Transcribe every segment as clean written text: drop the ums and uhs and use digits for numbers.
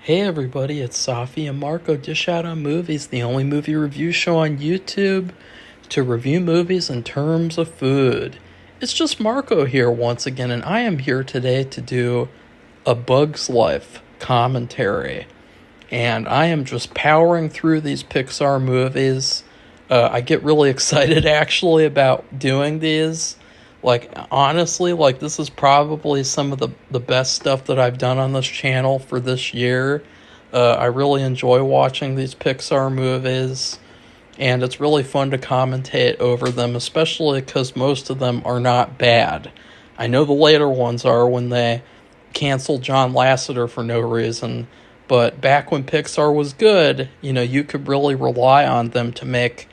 Hey everybody, it's Safi and Marco Dish Out on Movies, the only movie review show on YouTube to review movies in terms of food. It's just Marco here once again, and I am here today to do a Bug's Life commentary. And I am just powering through these Pixar movies. I get really excited actually about doing these. Honestly, this is probably some of the best stuff that I've done on this channel for this year. I really enjoy watching these Pixar movies, and it's really fun to commentate over them, especially because most of them are not bad. I know the later ones are when they canceled John Lasseter for no reason, but back when Pixar was good, you could really rely on them to make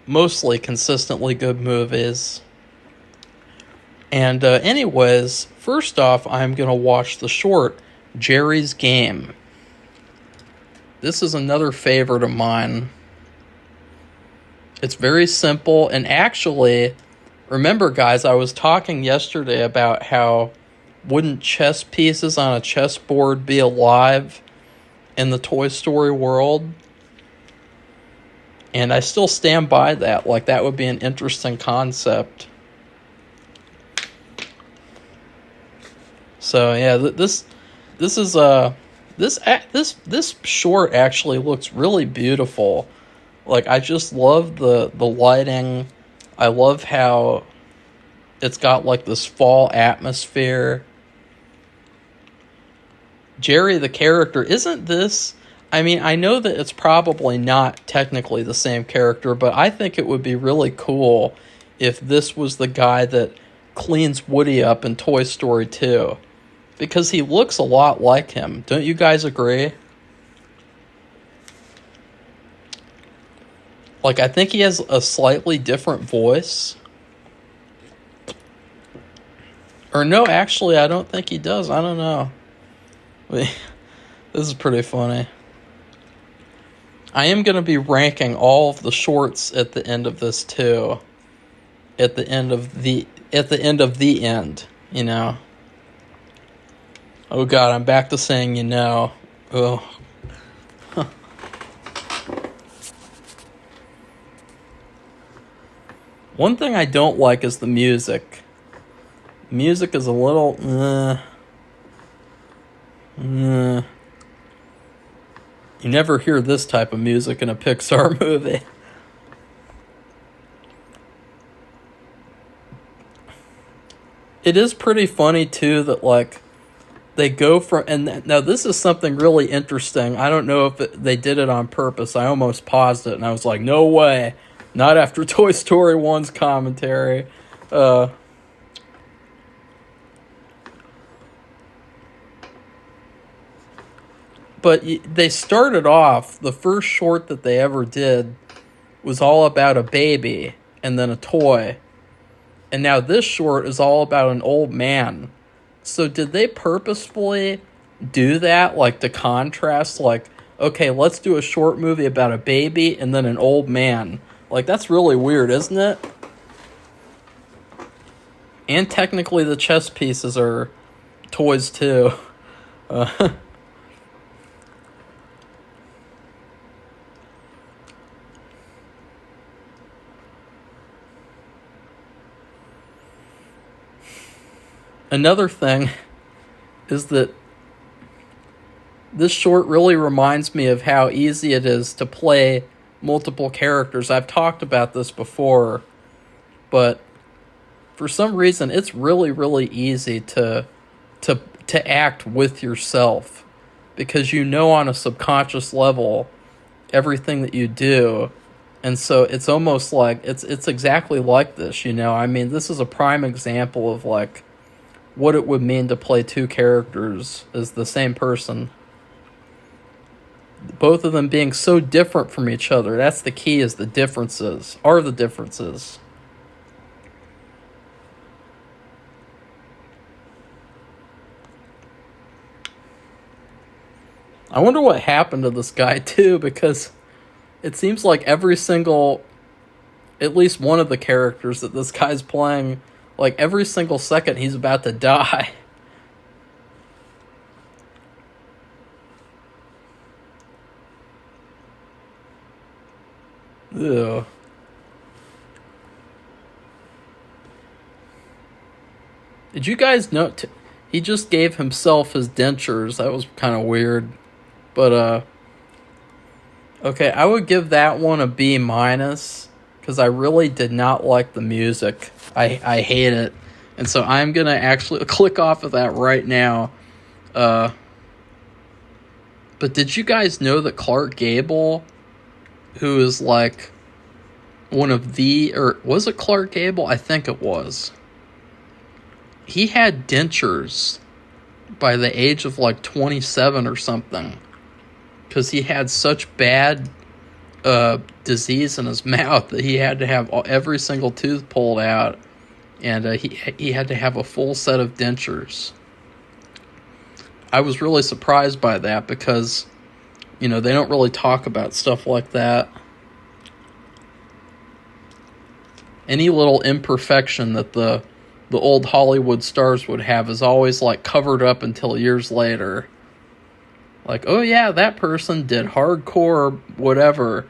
mostly consistently good movies. And anyways, first off, I'm going to watch the short, Jerry's Game. This is another favorite of mine. It's very simple, and actually, remember guys, I was talking yesterday about how wouldn't chess pieces on a chessboard be alive in the Toy Story world? And I still stand by that. That would be an interesting concept. So yeah, this short actually looks really beautiful. I just love the lighting. I love how it's got this fall atmosphere. Jerry the character, isn't this? I mean, I know that it's probably not technically the same character, but I think it would be really cool if this was the guy that cleans Woody up in Toy Story 2. Because he looks a lot like him. Don't you guys agree? I think he has a slightly different voice. Or no, actually, I don't think he does. I don't know. This is pretty funny. I am going to be ranking all of the shorts at the end of this, too. At the end of the end, Oh god, I'm back to saying Oh. One thing I don't like is the music. Music is a little You never hear this type of music in a Pixar movie. It is pretty funny too that they go from, and now this is something really interesting. I don't know if they did it on purpose. I almost paused it and I was like, no way. Not after Toy Story 1's commentary. But they started off, the first short that they ever did was all about a baby and then a toy. And now this short is all about an old man. So did they purposefully do that, to contrast, okay, let's do a short movie about a baby and then an old man? That's really weird, isn't it? And technically the chess pieces are toys, too. Another thing is that this short really reminds me of how easy it is to play multiple characters. I've talked about this before, but for some reason it's really, really easy to act with yourself, because on a subconscious level everything that you do. And so it's almost like it's exactly like this, I mean, this is a prime example of what it would mean to play two characters as the same person. Both of them being so different from each other. That's the key, is the differences. I wonder what happened to this guy, too, because it seems like at least one of the characters that this guy's playing, every single second he's about to die. Ew. Did you guys know? He just gave himself his dentures. That was kind of weird. But, okay, I would give that one a B minus. Because I really did not like the music. I hate it. And so I'm going to actually click off of that right now. But did you guys know that Clark Gable, who is like one of the, or was it Clark Gable? I think it was. He had dentures by the age of like 27 or something. Because he had such bad disease in his mouth that he had to have every single tooth pulled out. And he had to have a full set of dentures. I was really surprised by that because, you know, they don't really talk about stuff like that. Any little imperfection that the old Hollywood stars would have is always like covered up until years later. Like, oh yeah, that person did hardcore whatever.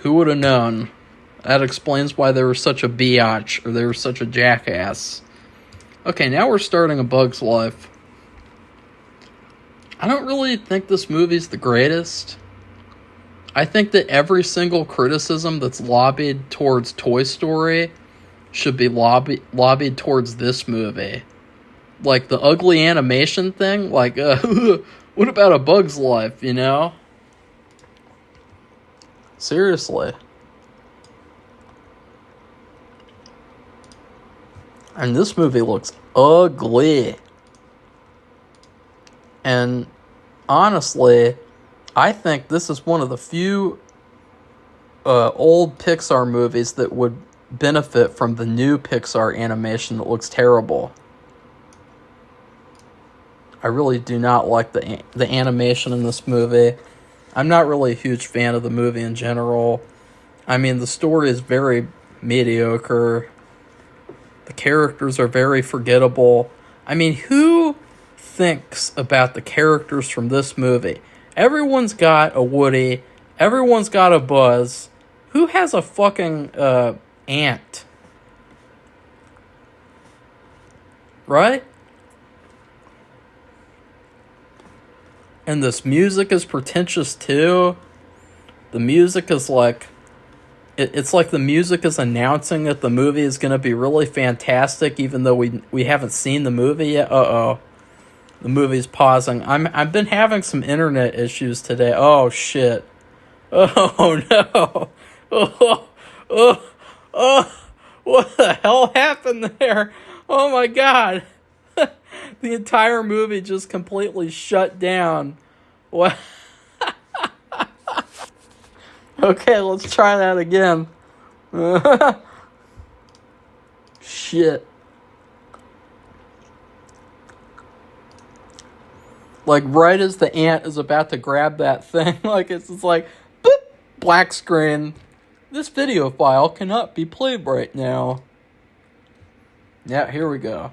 Who would have known? That explains why they were such a biatch, or they were such a jackass. Okay, now we're starting A Bug's Life. I don't really think this movie's the greatest. I think that every single criticism that's lobbied towards Toy Story should be lobbied towards this movie. Like the ugly animation thing, like, what about A Bug's Life, you know? Seriously. And this movie looks ugly. And honestly, I think this is one of the few old Pixar movies that would benefit from the new Pixar animation that looks terrible. I really do not like the animation in this movie. I'm not really a huge fan of the movie in general. I mean, the story is very mediocre. The characters are very forgettable. I mean, who thinks about the characters from this movie? Everyone's got a Woody. Everyone's got a Buzz. Who has a fucking ant? Right? And this music is pretentious too. The music is like... It's like the music is announcing that the movie is going to be really fantastic, even though we haven't seen the movie yet. Uh-oh. The movie's pausing. I've been having some internet issues today. Oh, shit. Oh, no. Oh, what the hell happened there? Oh, my God. The entire movie just completely shut down. What? Okay, let's try that again. Shit. Like, right as the ant is about to grab that thing, like, it's just like, boop, black screen. This video file cannot be played right now. Yeah, here we go.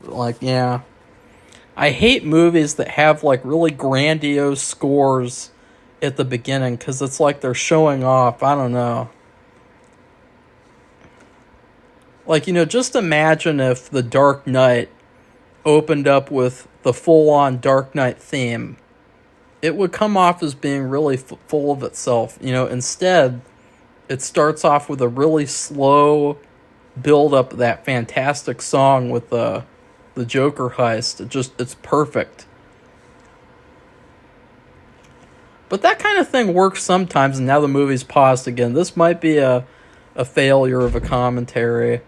Like, yeah. I hate movies that have, like, really grandiose scores at the beginning, because it's like they're showing off. I don't know. Like, you know, just imagine if The Dark Knight opened up with the full-on Dark Knight theme. It would come off as being really full of itself. You know, instead, it starts off with a really slow build-up of that fantastic song with the Joker heist. It's perfect. But that kind of thing works sometimes, and now the movie's paused again. This might be a failure of a commentary.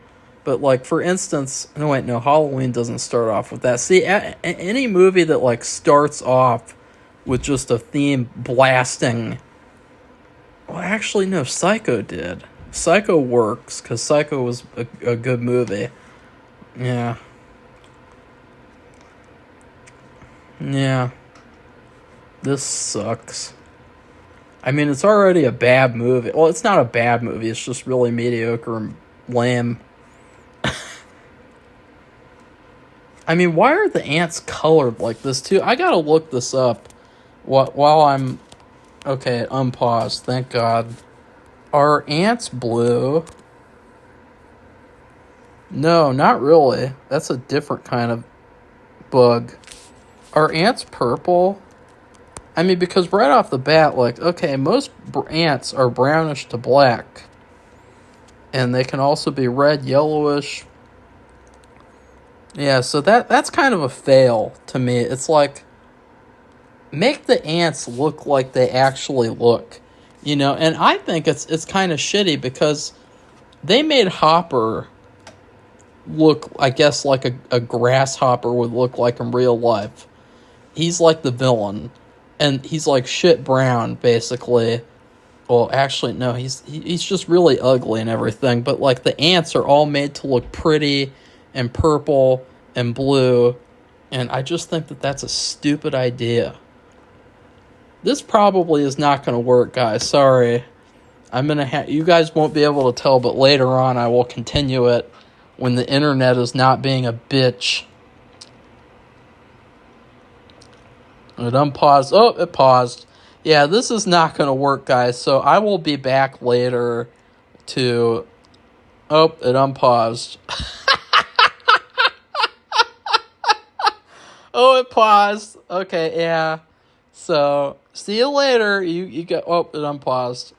But, like, for instance... No, Halloween doesn't start off with that. See, any movie that, like, starts off with just a theme blasting... Well, actually, no, Psycho did. Psycho works, because Psycho was a good movie. Yeah. Yeah. This sucks. I mean, it's already a bad movie. Well, it's not a bad movie. It's just really mediocre and lame. I mean, why are the ants colored like this, too? I gotta look this up while I'm Okay, unpaused. Thank God. Are ants blue? No, not really. That's a different kind of bug. Are ants purple? I mean, because right off the bat, like, okay, most ants are brownish to black. And they can also be red, yellowish. Yeah, so that's kind of a fail to me. It's like, make the ants look like they actually look. And I think it's kind of shitty because they made Hopper look, I guess, like a grasshopper would look like in real life. He's like the villain. And he's like shit brown, basically. Well, actually, no, he's just really ugly and everything. But like the ants are all made to look pretty and purple and blue. And I just think that that's a stupid idea. This probably is not going to work, guys. Sorry. You guys won't be able to tell, but later on I will continue it when the internet is not being a bitch. It unpaused. Oh, it paused. Yeah, this is not going to work, guys. So I will be back later to... Oh, it unpaused. Oh, it paused. Okay, yeah. So, see you later. You got... Oh, it unpaused.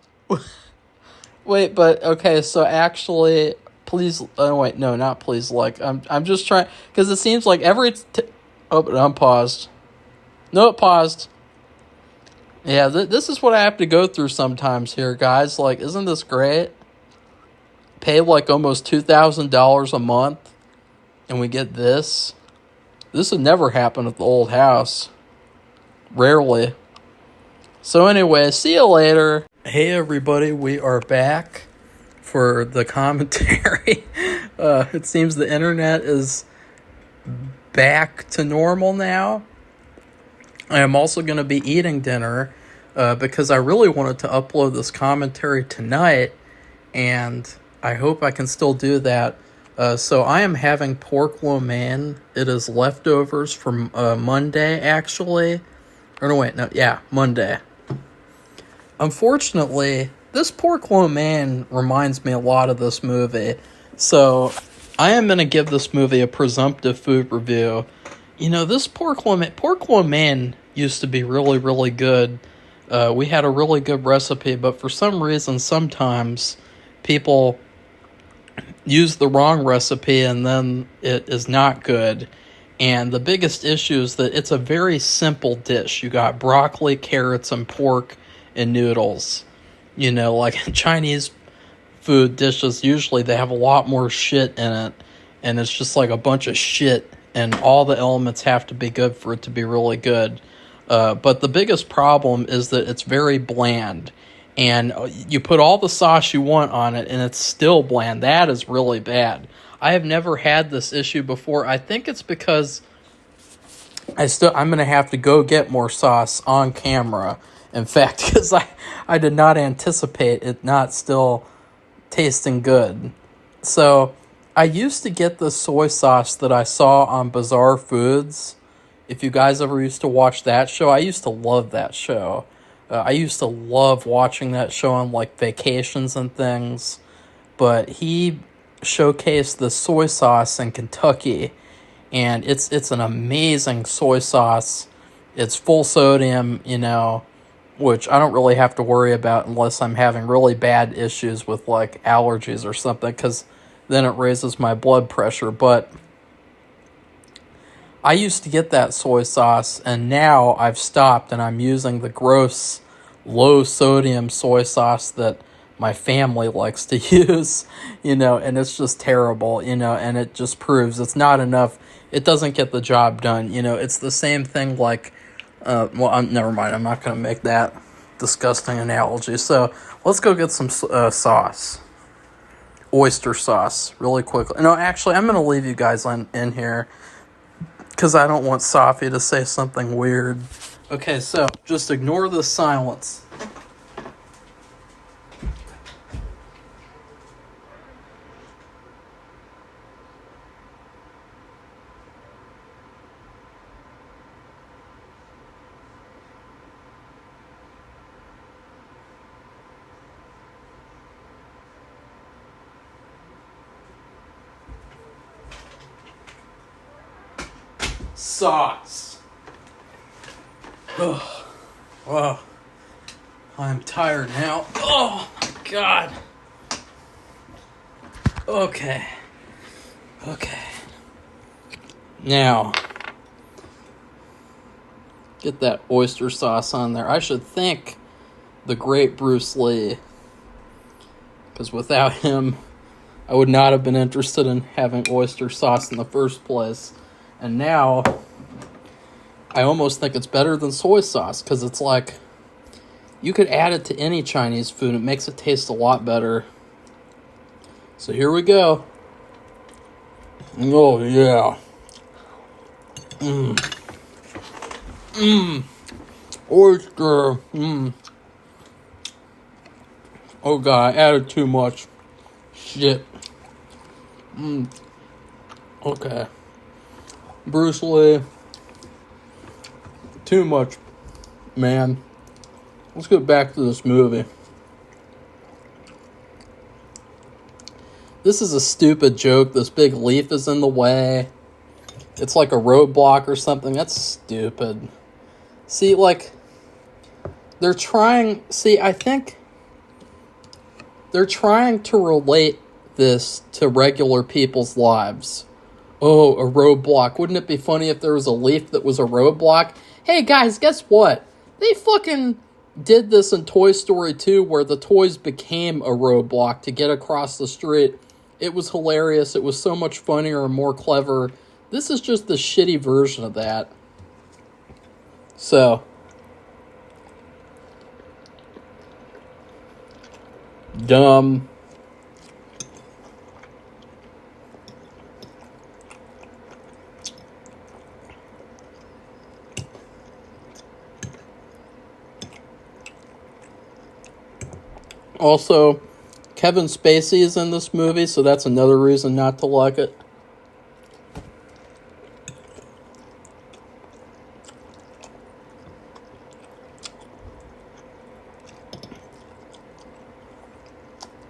Wait, but... Okay, so actually... Please... Oh, wait. No, not please like. I'm just trying... Because it seems like every... Oh, it unpaused. No, it paused. Yeah, this is what I have to go through sometimes here, guys. Like, isn't this great? Pay like almost $2,000 a month, and we get this. This would never happen at the old house. Rarely. So anyway, see you later. Hey everybody, we are back for the commentary. It seems the internet is back to normal now. I am also going to be eating dinner because I really wanted to upload this commentary tonight, and I hope I can still do that. So I am having pork lo mein. It is leftovers from Monday, actually. Or no, wait, no, yeah, Monday. Unfortunately, this pork lo mein reminds me a lot of this movie. So I am going to give this movie a presumptive food review. This pork lo mein used to be really, really good. We had a really good recipe, but for some reason, sometimes people use the wrong recipe and then it is not good. And the biggest issue is that it's a very simple dish. You got broccoli, carrots, and pork and noodles. Like in Chinese food dishes, usually they have a lot more shit in it, and it's just like a bunch of shit, and all the elements have to be good for it to be really good. But the biggest problem is that it's very bland, and you put all the sauce you want on it, and it's still bland. That is really bad. I have never had this issue before. I think it's because I'm going to have to go get more sauce on camera. In fact, because I did not anticipate it not still tasting good. So I used to get the soy sauce that I saw on Bizarre Foods. If you guys ever used to watch that show, I used to love that show. I used to love watching that show on like vacations and things. But he showcased the soy sauce in Kentucky, and it's an amazing soy sauce. It's full sodium, which I don't really have to worry about unless I'm having really bad issues with like allergies or something, because then it raises my blood pressure. But I used to get that soy sauce, and now I've stopped, and I'm using the gross low sodium soy sauce that my family likes to use, and it's just terrible, and it just proves it's not enough. It doesn't get the job done. It's the same thing like, never mind. I'm not going to make that disgusting analogy. So let's go get some sauce. Oyster sauce, really quickly. No, actually, I'm going to leave you guys in here because I don't want Safi to say something weird. Okay, so just ignore the silence. sauce. Oh, wow. I'm tired now. Oh, my God. Okay. Now, get that oyster sauce on there. I should thank the great Bruce Lee, because without him, I would not have been interested in having oyster sauce in the first place. And now, I almost think it's better than soy sauce, because it's like, you could add it to any Chinese food. It makes it taste a lot better. So here we go. Oh, yeah. Oyster. Oh, God, I added too much. Shit. Okay. Bruce Lee. Too much, man. Let's get back to this movie. This is a stupid joke. This big leaf is in the way. It's like a roadblock or something. That's stupid. See, like, they're trying... See, I think they're trying to relate this to regular people's lives. Oh, a roadblock. Wouldn't it be funny if there was a leaf that was a roadblock? Hey, guys, guess what? They fucking did this in Toy Story 2 where the toys became a roadblock to get across the street. It was hilarious. It was so much funnier and more clever. This is just the shitty version of that. So, dumb. Also, Kevin Spacey is in this movie, so that's another reason not to like it.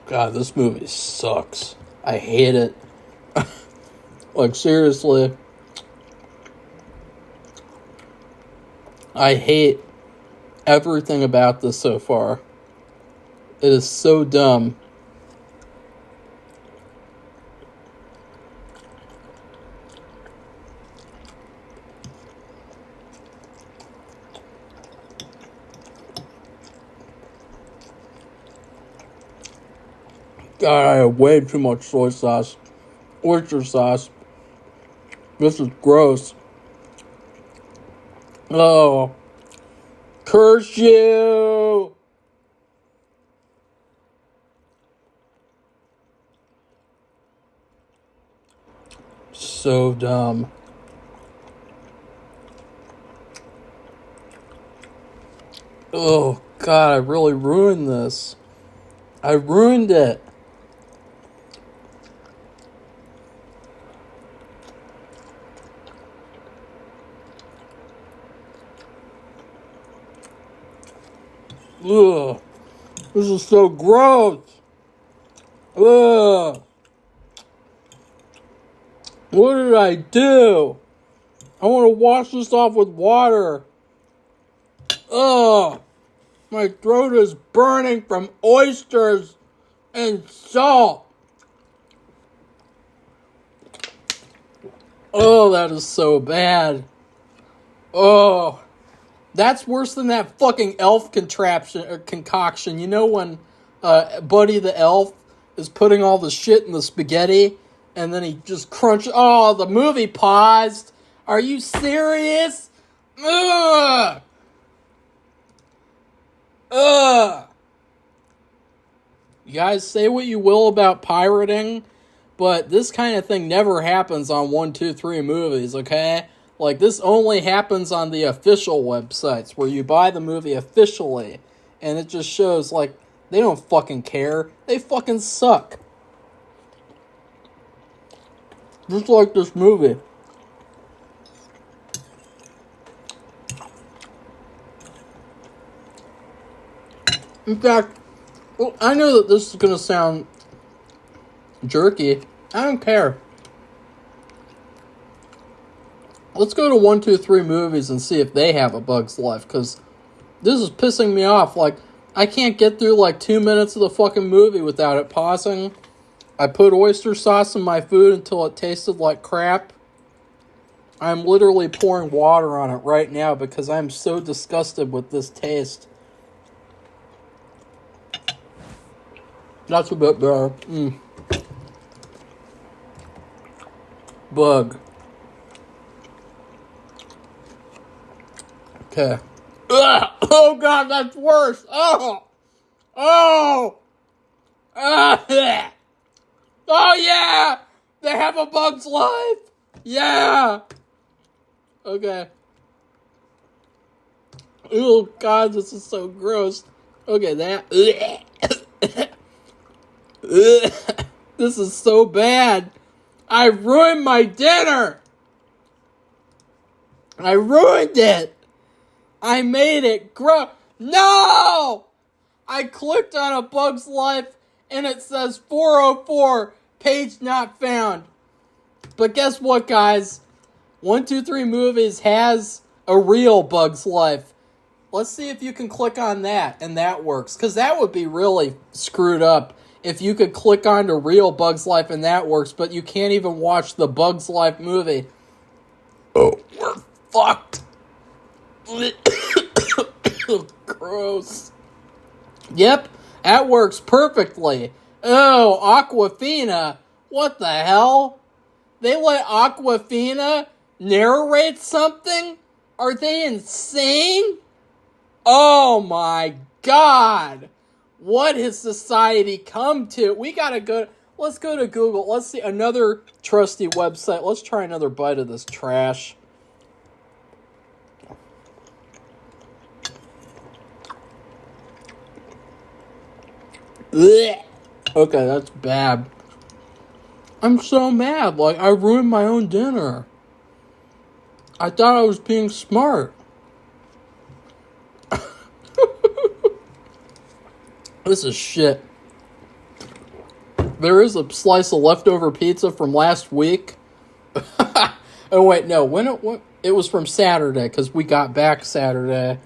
God, this movie sucks. I hate it. Like, seriously. I hate everything about this so far. It is so dumb. God, I have way too much soy sauce. Oyster sauce. This is gross. Oh. Curse you! So dumb. Oh, God, I really ruined this. I ruined it. Ugh. This is so gross. Ugh. What did I do? I want to wash this off with water. Ugh. My throat is burning from oysters and salt. Oh, that is so bad. Oh. That's worse than that fucking elf contraption or concoction. You know when Buddy the elf is putting all the shit in the spaghetti and then he just crunches. Oh, the movie paused. Are you serious? Ugh. Ugh. You guys say what you will about pirating, but this kind of thing never happens on 1, 2, 3 movies, okay? Like, this only happens on the official websites where you buy the movie officially. And it just shows, like, they don't fucking care. They fucking suck. Just like this movie. In fact, well, I know that this is going to sound jerky. I don't care. Let's go to 123 Movies and see if they have A Bug's Life, because this is pissing me off. Like, I can't get through like 2 minutes of the fucking movie without it pausing. I put oyster sauce in my food until it tasted like crap. I'm literally pouring water on it right now because I'm so disgusted with this taste. That's a bit better. Bug. Okay. Ugh! Oh god, that's worse. Oh. Oh yeah. They have A Bug's Life. Yeah. Okay. Oh god, this is so gross. Okay, that. This is so bad. I ruined my dinner. I ruined it. I made it gross. No! I clicked on A Bug's Life and it says 404, page not found. But guess what, guys? 123 Movies has a real Bug's Life. Let's see if you can click on that and that works. Because that would be really screwed up if you could click on to real Bug's Life and that works, but you can't even watch the Bug's Life movie. Oh, we're fucked. Gross. Yep, that works perfectly. Oh, Aquafina. What the hell? They let Aquafina narrate something? Are they insane? Oh my god. What has society come to? We gotta go. Let's go to Google. Let's see another trusty website. Let's try another bite of this trash. Blech. Okay, that's bad. I'm so mad. Like, I ruined my own dinner. I thought I was being smart. This is shit. There is a slice of leftover pizza from last week. Oh, wait, no. When it was from Saturday, because we got back Saturday.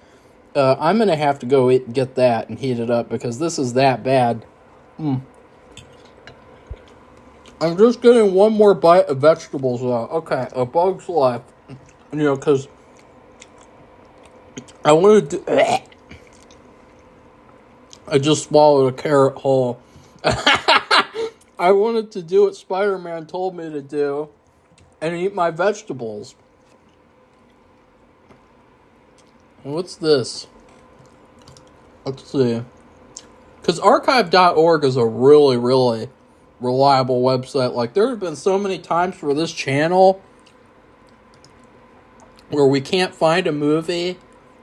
I'm going to have to go get that and heat it up because this is that bad. I'm just getting one more bite of vegetables, though. Okay, A Bug's Life. You know, because I wanted to... I just swallowed a carrot whole. I wanted to do what Spider-Man told me to do and eat my vegetables. What's this? Let's see. Because archive.org is a really, really reliable website. Like, there have been so many times for this channel where we can't find a movie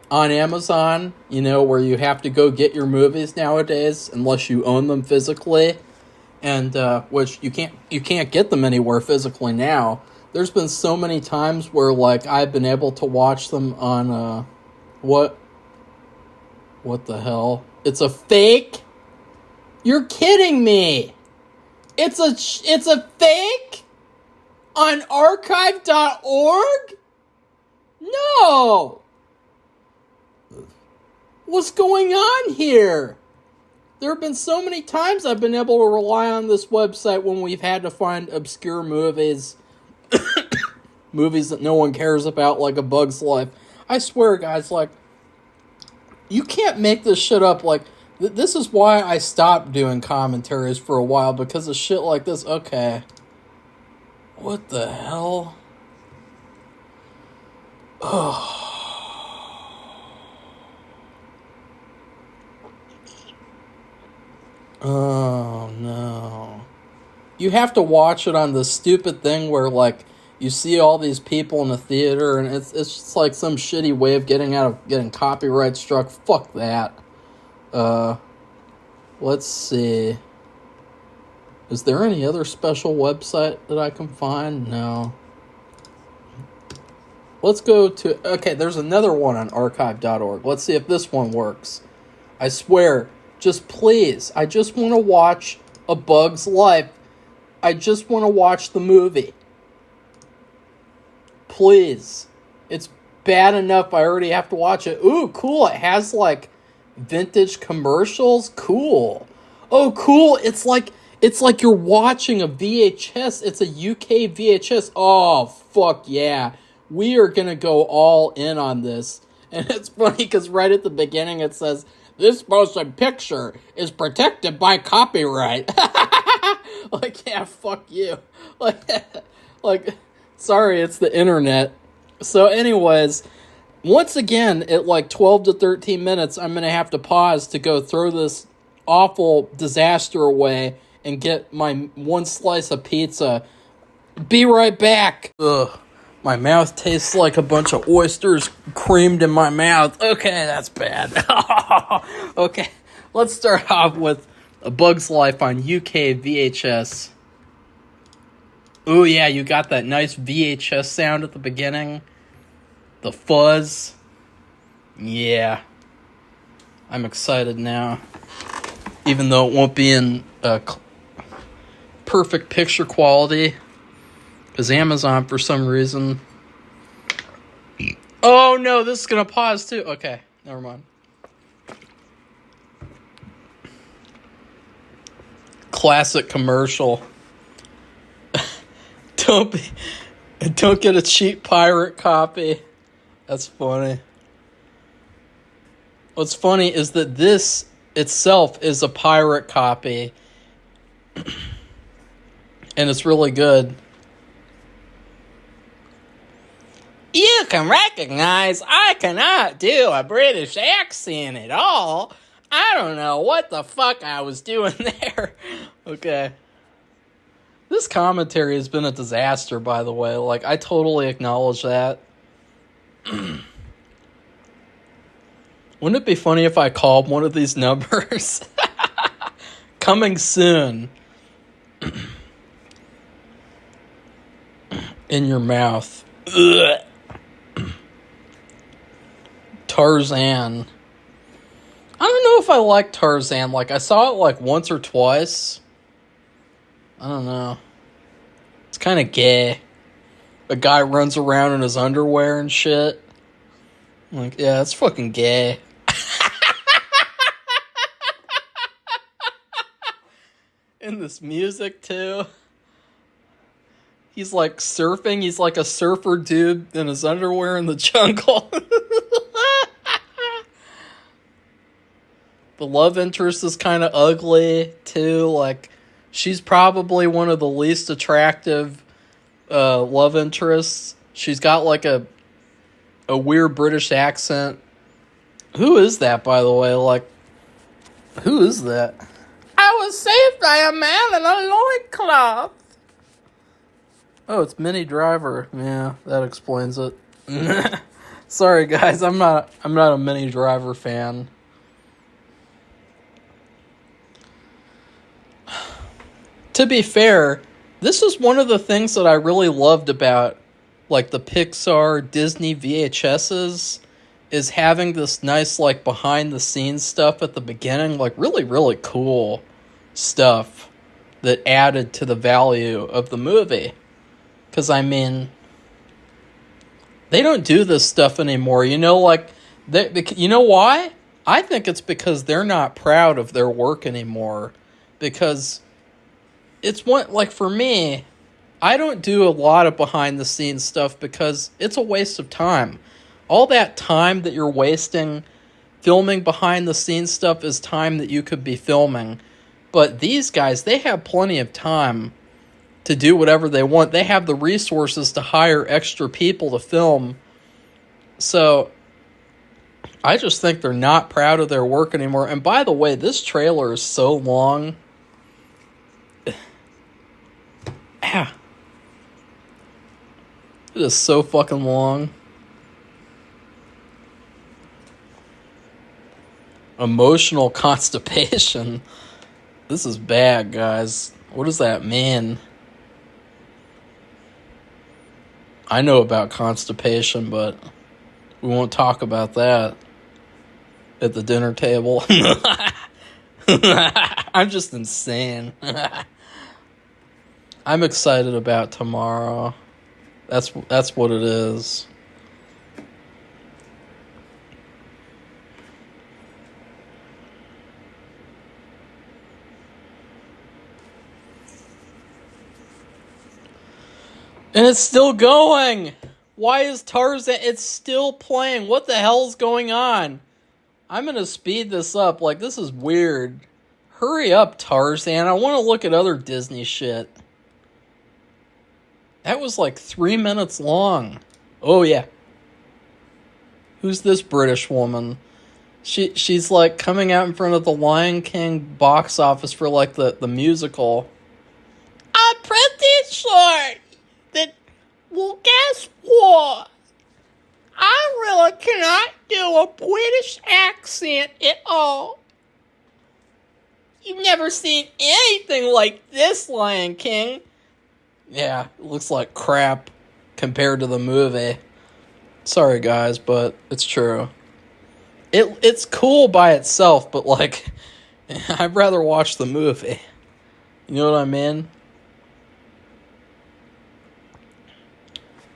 on Amazon, you know, where you have to go get your movies nowadays unless you own them physically, and which you can't get them anywhere physically now. There's been so many times where, like, I've been able to watch them on what the hell? It's a fake? You're kidding me. It's a fake on archive.org? No. What's going on here? There have been so many times I've been able to rely on this website when we've had to find obscure movies. Movies that no one cares about, like A Bug's Life. I swear, guys, like, you can't make this shit up. Like, this is why I stopped doing commentaries for a while, because of shit like this. Okay. What the hell? Oh. Oh, no. You have to watch it on the stupid thing where, like, you see all these people in the theater, and it's just like some shitty way of getting copyright struck. Fuck that. Let's see. Is there any other special website that I can find? No. Let's go to... Okay, there's another one on archive.org. Let's see if this one works. I swear, just please, I just want to watch A Bug's Life. I just want to watch the movie. Please. It's bad enough I already have to watch it. Ooh, cool. It has, like, vintage commercials. Cool. Oh, cool. It's like you're watching a VHS. It's a UK VHS. Oh, fuck yeah. We are going to go all in on this. And it's funny because right at the beginning it says, this motion picture is protected by copyright. Like, yeah, fuck you. Like, sorry, it's the internet. So anyways, once again, at like 12 to 13 minutes, I'm going to have to pause to go throw this awful disaster away and get my one slice of pizza. Be right back. Ugh. My mouth tastes like a bunch of oysters creamed in my mouth. Okay, that's bad. Okay, let's start off with A Bug's Life on UK VHS. Ooh, yeah, you got that nice VHS sound at the beginning. The fuzz. Yeah. I'm excited now. Even though it won't be in perfect picture quality. Because Amazon, for some reason... Oh, no, this is going to pause, too. Okay, never mind. Classic commercial. Don't get a cheap pirate copy. That's funny. What's funny is that this itself is a pirate copy. And it's really good. You can recognize I cannot do a British accent at all. I don't know what the fuck I was doing there. Okay. This commentary has been a disaster, by the way. Like, I totally acknowledge that. Wouldn't it be funny if I called one of these numbers? Coming soon. In your mouth. Ugh. Tarzan. I don't know if I like Tarzan. Like, I saw it like once or twice. I don't know. It's kind of gay. A guy runs around in his underwear and shit. I'm like, yeah, that's fucking gay. And this music, too. He's like surfing. He's like a surfer dude in his underwear in the jungle. The love interest is kind of ugly, too. Like, she's probably one of the least attractive love interests. She's got, like, a weird British accent. Who is that, by the way? Like, who is that? I was saved by a man in a loincloth. Oh, it's Minnie Driver. Yeah, that explains it. Sorry, guys. I'm not a Minnie Driver fan. To be fair, this is one of the things that I really loved about, like, the Pixar, Disney VHSs, is having this nice, like, behind-the-scenes stuff at the beginning. Like, really, really cool stuff that added to the value of the movie. Because, I mean, they don't do this stuff anymore. You know, like, you know why? I think it's because they're not proud of their work anymore. Because... it's one, like, for me, I don't do a lot of behind-the-scenes stuff because it's a waste of time. All that time that you're wasting filming behind-the-scenes stuff is time that you could be filming. But these guys, they have plenty of time to do whatever they want. They have the resources to hire extra people to film. So, I just think they're not proud of their work anymore. And by the way, this trailer is so long... Ah. It is so fucking long. Emotional constipation. This is bad, guys. What does that mean? I know about constipation, but we won't talk about that at the dinner table. I'm just insane. I'm excited about tomorrow. That's what it is. And it's still going. Why is Tarzan? It's still playing. What the hell's going on? I'm gonna speed this up. Like, this is weird. Hurry up, Tarzan. I want to look at other Disney shit. That was like 3 minutes long. Oh, yeah. Who's this British woman? She's like coming out in front of the Lion King box office for like the musical. I'm pretty sure that, well, guess what? I really cannot do a British accent at all. You've never seen anything like this, Lion King. Yeah, it looks like crap compared to the movie. Sorry, guys, but it's true. It's cool by itself, but, like, I'd rather watch the movie. You know what I mean?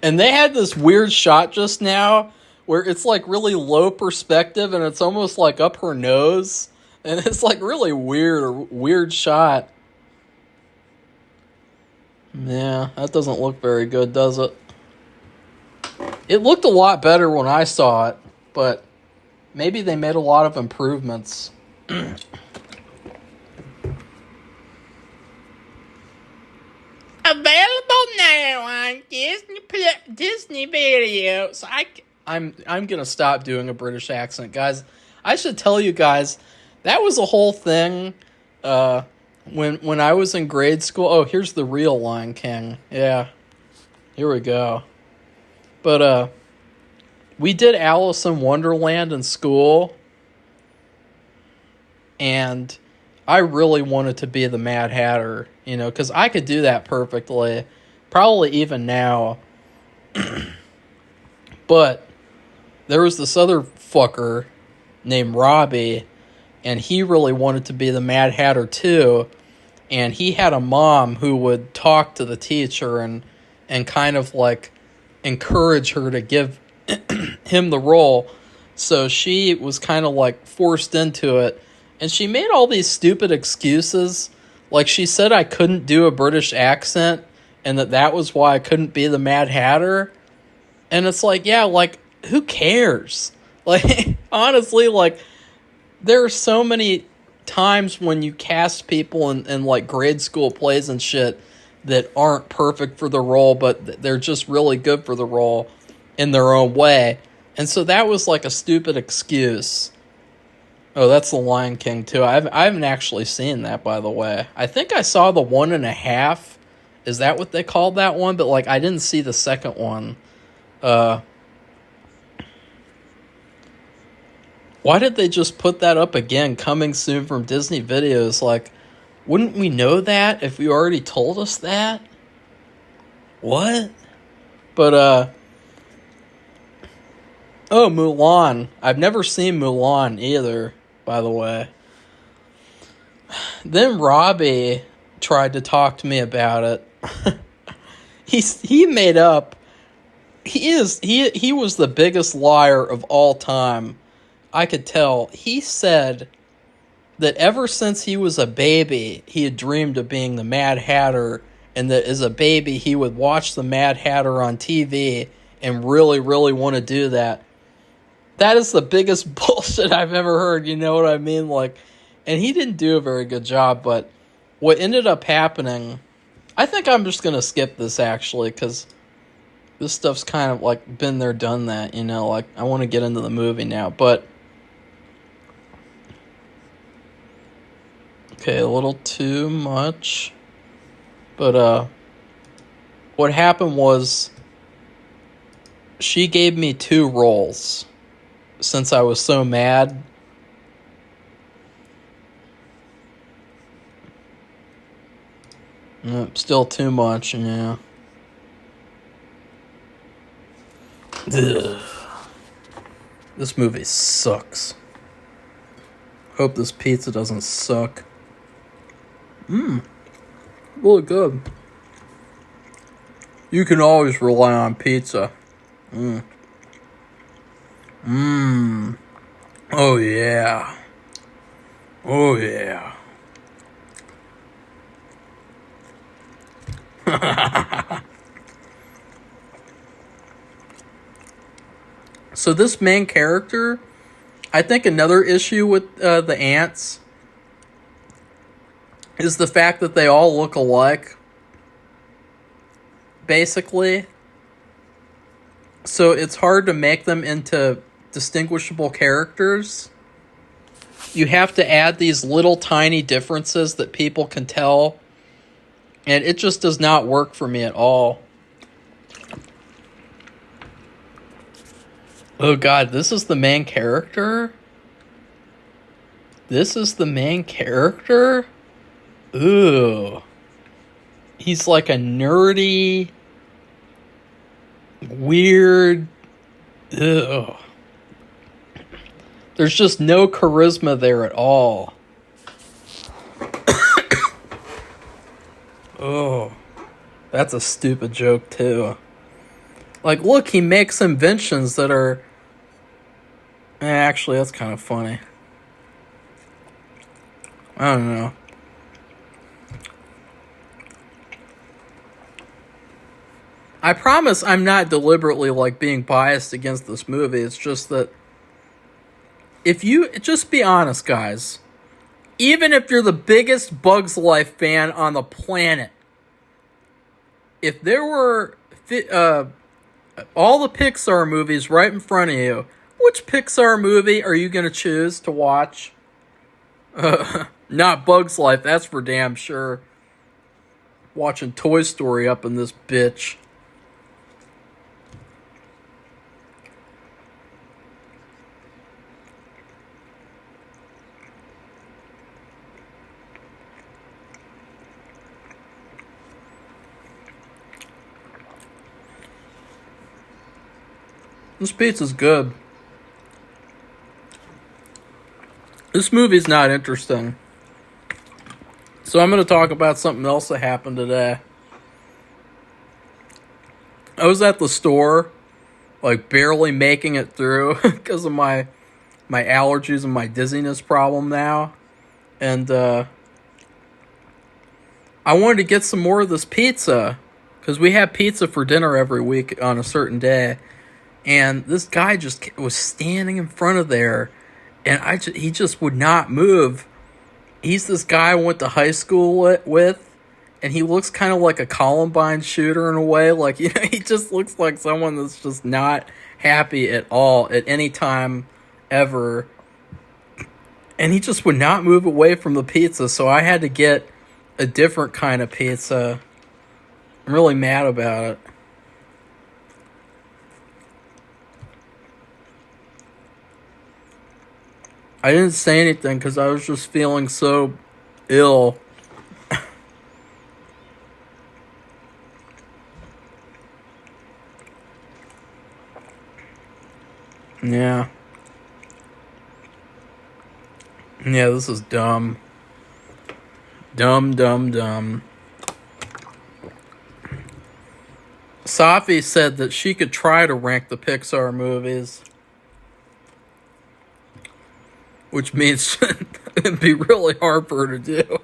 And they had this weird shot just now where it's, like, really low perspective and it's almost, like, up her nose. And it's, like, really weird shot. Yeah, that doesn't look very good, does it? It looked a lot better when I saw it, but maybe they made a lot of improvements. Available now on Disney Video. So I'm gonna stop doing a British accent, guys. I should tell you guys that was a whole thing. When I was in grade school. Oh, here's the real Lion King. Yeah, here we go. But we did Alice in Wonderland in school, and I really wanted to be the Mad Hatter, you know, because I could do that perfectly, probably even now. But there was this other fucker named Robbie, and he really wanted to be the Mad Hatter too, and he had a mom who would talk to the teacher and kind of like encourage her to give him the role. So she was kind of like forced into it, and she made all these stupid excuses. Like, she said I couldn't do a British accent and that was why I couldn't be the Mad Hatter. And it's like, yeah, like, who cares? Like, honestly, like, there are so many times when you cast people in like grade school plays and shit that aren't perfect for the role, but they're just really good for the role in their own way. And so that was like a stupid excuse. Oh, that's the Lion King too. I haven't actually seen that, by the way. I think I saw the 1.5. Is that what they called that one? But like, I didn't see the second one. Why did they just put that up again? Coming soon from Disney Videos. Like, wouldn't we know that if you already told us that? What? But, oh, Mulan. I've never seen Mulan either, by the way. Then Robbie tried to talk to me about it. He made up. He was the biggest liar of all time. I could tell. He said that ever since he was a baby, he had dreamed of being the Mad Hatter, and that as a baby, he would watch the Mad Hatter on TV and really, really want to do that. That is the biggest bullshit I've ever heard, you know what I mean? Like, and he didn't do a very good job, but what ended up happening, I think I'm just going to skip this, actually, because this stuff's kind of, like, been there, done that, you know? Like, I want to get into the movie now, but okay, a little too much. But, what happened was she gave me 2 roles since I was so mad. Still too much, yeah. Ugh. This movie sucks. Hope this pizza doesn't suck. Really good. You can always rely on pizza. Mmm. Mmm. Oh, yeah. Oh, yeah. So this main character, I think another issue with the ants is the fact that they all look alike, basically. So it's hard to make them into distinguishable characters. You have to add these little tiny differences that people can tell, and it just does not work for me at all. Oh god, this is the main character? This is the main character? Ooh. He's like a nerdy, weird... Ugh. There's just no charisma there at all. Oh. That's a stupid joke, too. Like, look, he makes inventions that are... Actually, that's kind of funny. I don't know. I promise I'm not deliberately, like, being biased against this movie. It's just that... If you... Just be honest, guys. Even if you're the biggest Bugs Life fan on the planet, if there were... all the Pixar movies right in front of you, which Pixar movie are you going to choose to watch? Not Bugs Life, that's for damn sure. Watching Toy Story up in this bitch. This pizza's good. This movie's not interesting. So I'm going to talk about something else that happened today. I was at the store, like barely making it through because of my allergies and my dizziness problem now. And I wanted to get some more of this pizza because we have pizza for dinner every week on a certain day. And this guy just was standing in front of there, and he just would not move. He's this guy I went to high school with, and he looks kind of like a Columbine shooter in a way. Like, you know, he just looks like someone that's just not happy at all at any time ever. And he just would not move away from the pizza, so I had to get a different kind of pizza. I'm really mad about it. I didn't say anything because I was just feeling so ill. Yeah. Yeah, this is dumb. Dumb. Safi said that she could try to rank the Pixar movies, which means it'd be really hard for her to do.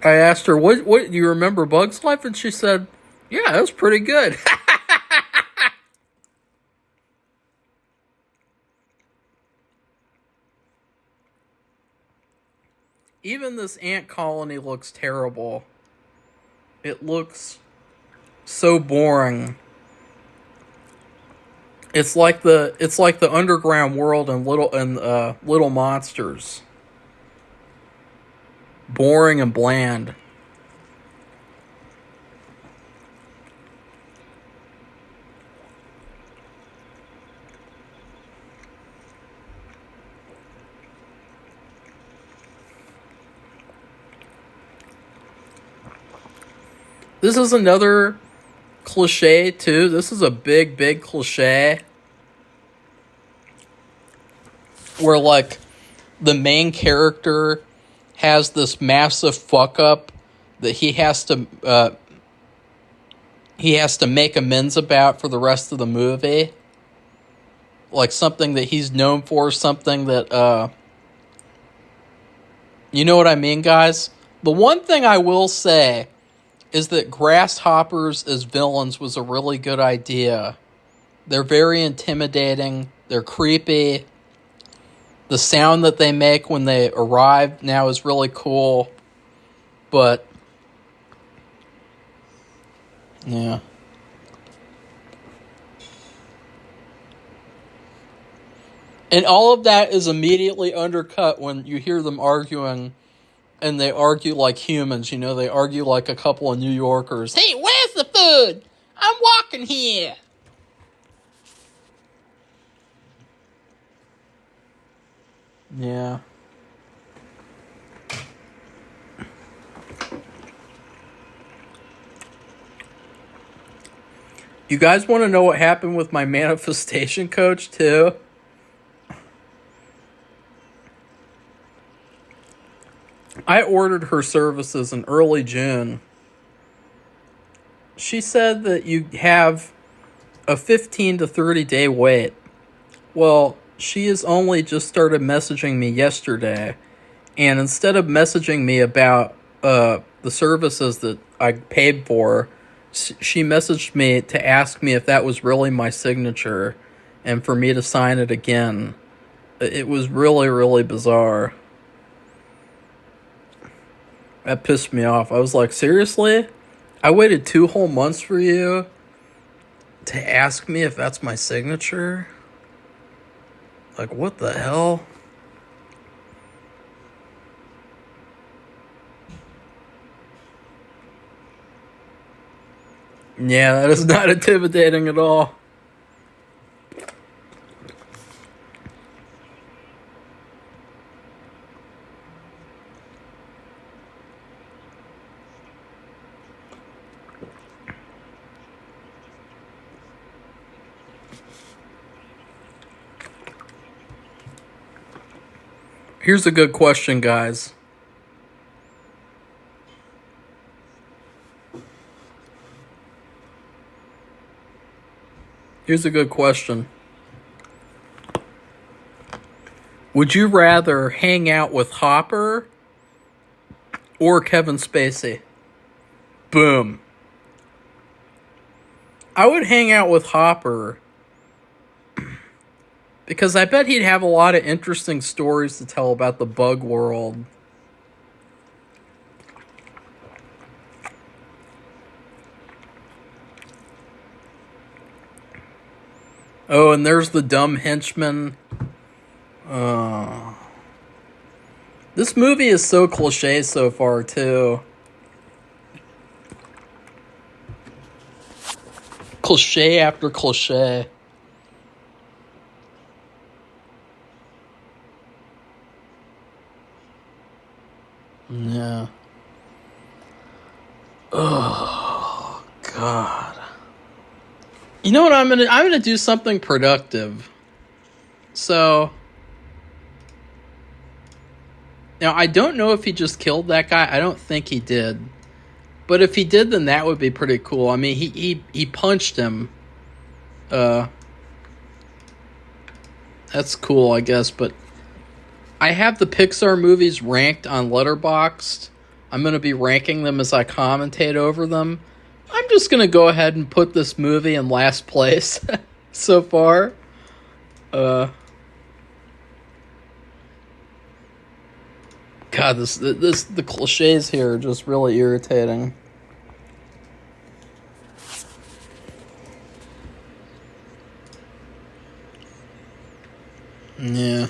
I asked her, what do you remember Bug's Life? And she said, yeah, that was pretty good. Even this ant colony looks terrible. It looks so boring. It's like the underground world and Little Monsters. Boring and bland. This is another cliche too. This is a big cliche where, like, the main character has this massive fuck up that he has to make amends about for the rest of the movie. Like something that he's known for, something that you know what I mean, guys? The one thing I will say is that grasshoppers as villains was a really good idea. They're very intimidating. They're creepy. The sound that they make when they arrive now is really cool. But, yeah. And all of that is immediately undercut when you hear them arguing, and they argue like humans, you know, they argue like a couple of New Yorkers. Hey, where's the food? I'm walking here. Yeah. You guys want to know what happened with my manifestation coach, too? I ordered her services in early June. She said that you have a 15 to 30 day wait. Well, she has only just started messaging me yesterday. And instead of messaging me about the services that I paid for, she messaged me to ask me if that was really my signature and for me to sign it again. It was really, really bizarre. That pissed me off. I was like, seriously? I waited 2 whole months for you to ask me if that's my signature? Like, what the hell? Yeah, that is not intimidating at all. Here's a good question, guys. Here's a good question. Would you rather hang out with Hopper or Kevin Spacey? Boom. I would hang out with Hopper because I bet he'd have a lot of interesting stories to tell about the bug world. Oh, and there's the dumb henchman. This movie is so cliche so far, too. Cliche after cliche. Yeah. Oh, God. You know what I'm gonna do something productive. So now I don't know if he just killed that guy. I don't think he did. But if he did, then that would be pretty cool. I mean, he punched him. That's cool, I guess, but I have the Pixar movies ranked on Letterboxd. I'm going to be ranking them as I commentate over them. I'm just going to go ahead and put this movie in last place so far. God, the cliches here are just really irritating. Yeah.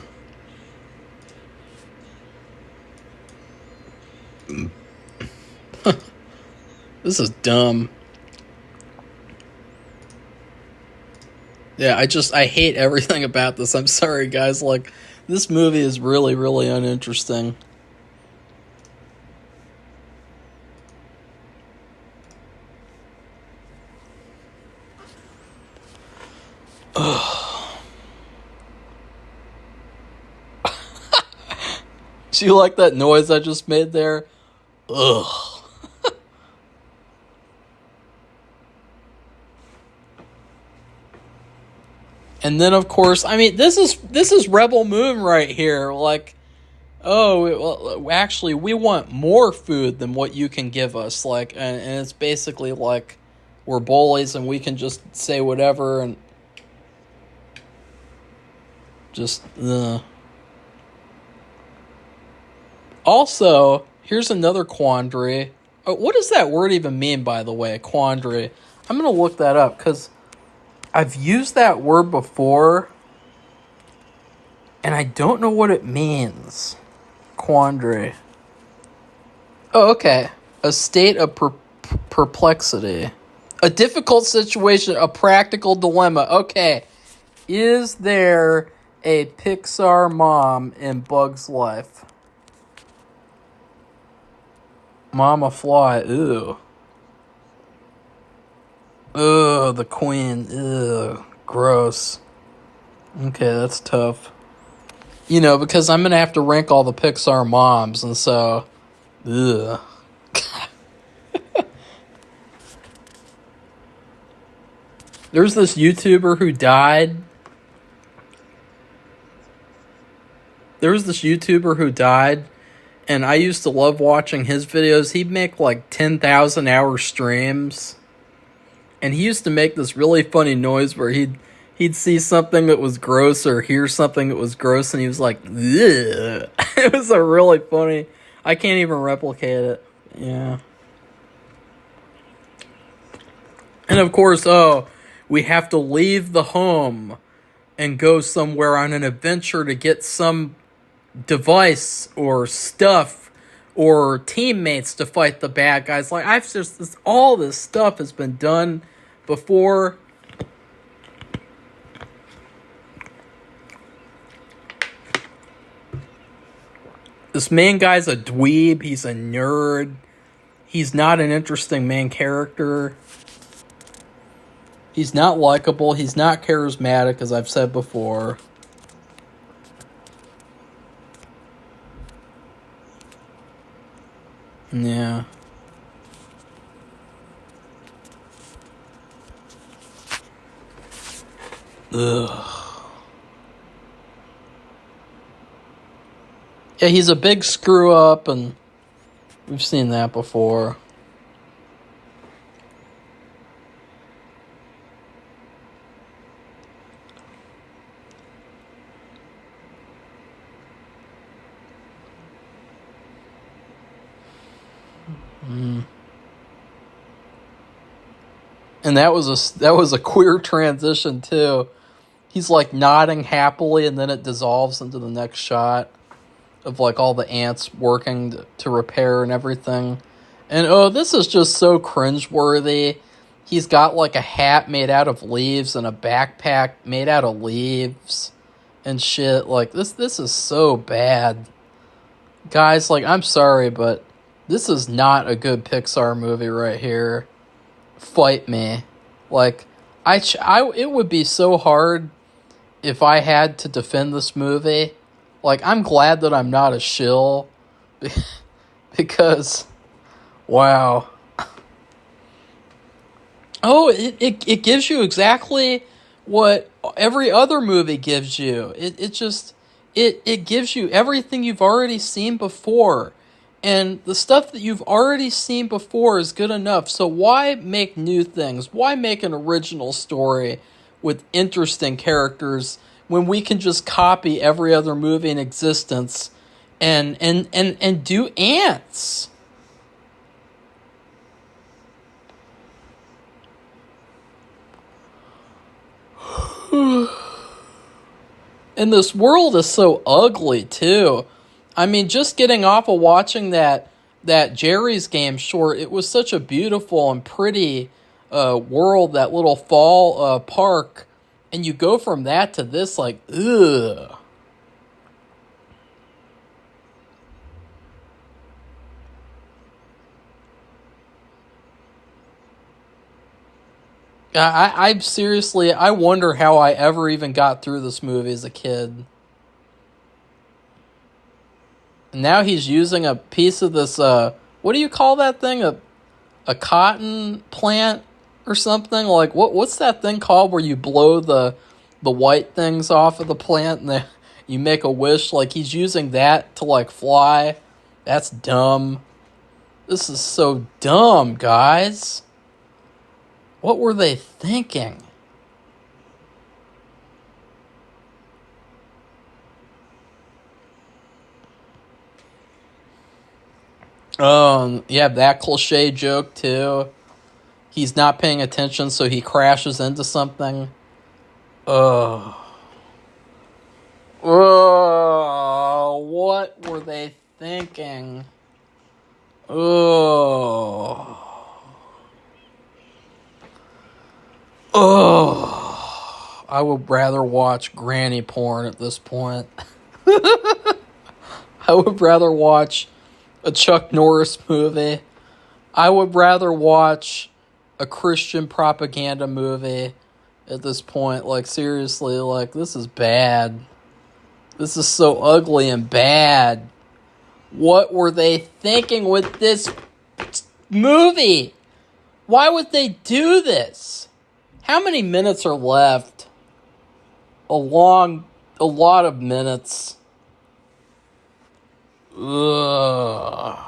This is dumb. Yeah, I hate everything about this. I'm sorry, guys. Like, this movie is really, really uninteresting. Do you like that noise I just made there? Ugh. And then, of course, I mean, this is Rebel Moon right here. Like, oh, well, actually, we want more food than what you can give us. Like, and it's basically like we're bullies and we can just say whatever and just. Also, here's another quandary. What does that word even mean, by the way? Quandary. I'm gonna look that up because I've used that word before, and I don't know what it means. Quandary. Oh, okay. A state of perplexity. A difficult situation, a practical dilemma. Okay. Is there a Pixar mom in Bug's life? Mama Fly. Ew. Ugh, the queen. Ugh, gross. Okay, that's tough. You know, because I'm going to have to rank all the Pixar moms, and so... Ugh. There's this YouTuber who died. And I used to love watching his videos. He'd make like 10,000 hour streams. And he used to make this really funny noise where he'd see something that was gross or hear something that was gross, and he was like, ugh. It was a really funny... I can't even replicate it. Yeah. And of course, we have to leave the home and go somewhere on an adventure to get some device or stuff or teammates to fight the bad guys. Like, all this stuff has been done before. This main guy's a dweeb. He's a nerd. He's not an interesting main character. He's not likable. He's not charismatic, as I've said before. Yeah. Ugh. Yeah, he's a big screw up, and we've seen that before. And that was a queer transition too. He's like nodding happily, and then it dissolves into the next shot of like all the ants working to repair and everything. And this is just so cringeworthy. He's got like a hat made out of leaves and a backpack made out of leaves and shit. Like this is so bad. Guys, like, I'm sorry, but this is not a good Pixar movie right here. Fight me. Like, it would be so hard if I had to defend this movie. Like, I'm glad that I'm not a shill. Because, wow. Oh, it gives you exactly what every other movie gives you. It gives you everything you've already seen before. And the stuff that you've already seen before is good enough. So why make new things? Why make an original story with interesting characters when we can just copy every other movie in existence and do ants? And this world is so ugly too. I mean, just getting off of watching that Jerry's Game short, it was such a beautiful and pretty world, that little fall park, and you go from that to this, like, ugh. I seriously, I wonder how I ever even got through this movie as a kid. Now he's using a piece of this, what do you call that thing? A cotton plant or something? Like, what's that thing called where you blow the the white things off of the plant and you make a wish. Like, he's using that to, like, fly. That's dumb. This is so dumb, guys. What were they thinking? Yeah, that cliche joke, too. He's not paying attention, so he crashes into something. Ugh. Oh, what were they thinking? Oh. Oh. I would rather watch granny porn at this point. I would rather watch a Chuck Norris movie. I would rather watch a Christian propaganda movie at this point. Like, seriously, like, this is bad. This is so ugly and bad. What were they thinking with this movie? Why would they do this? How many minutes are left? A lot of minutes. Ugh.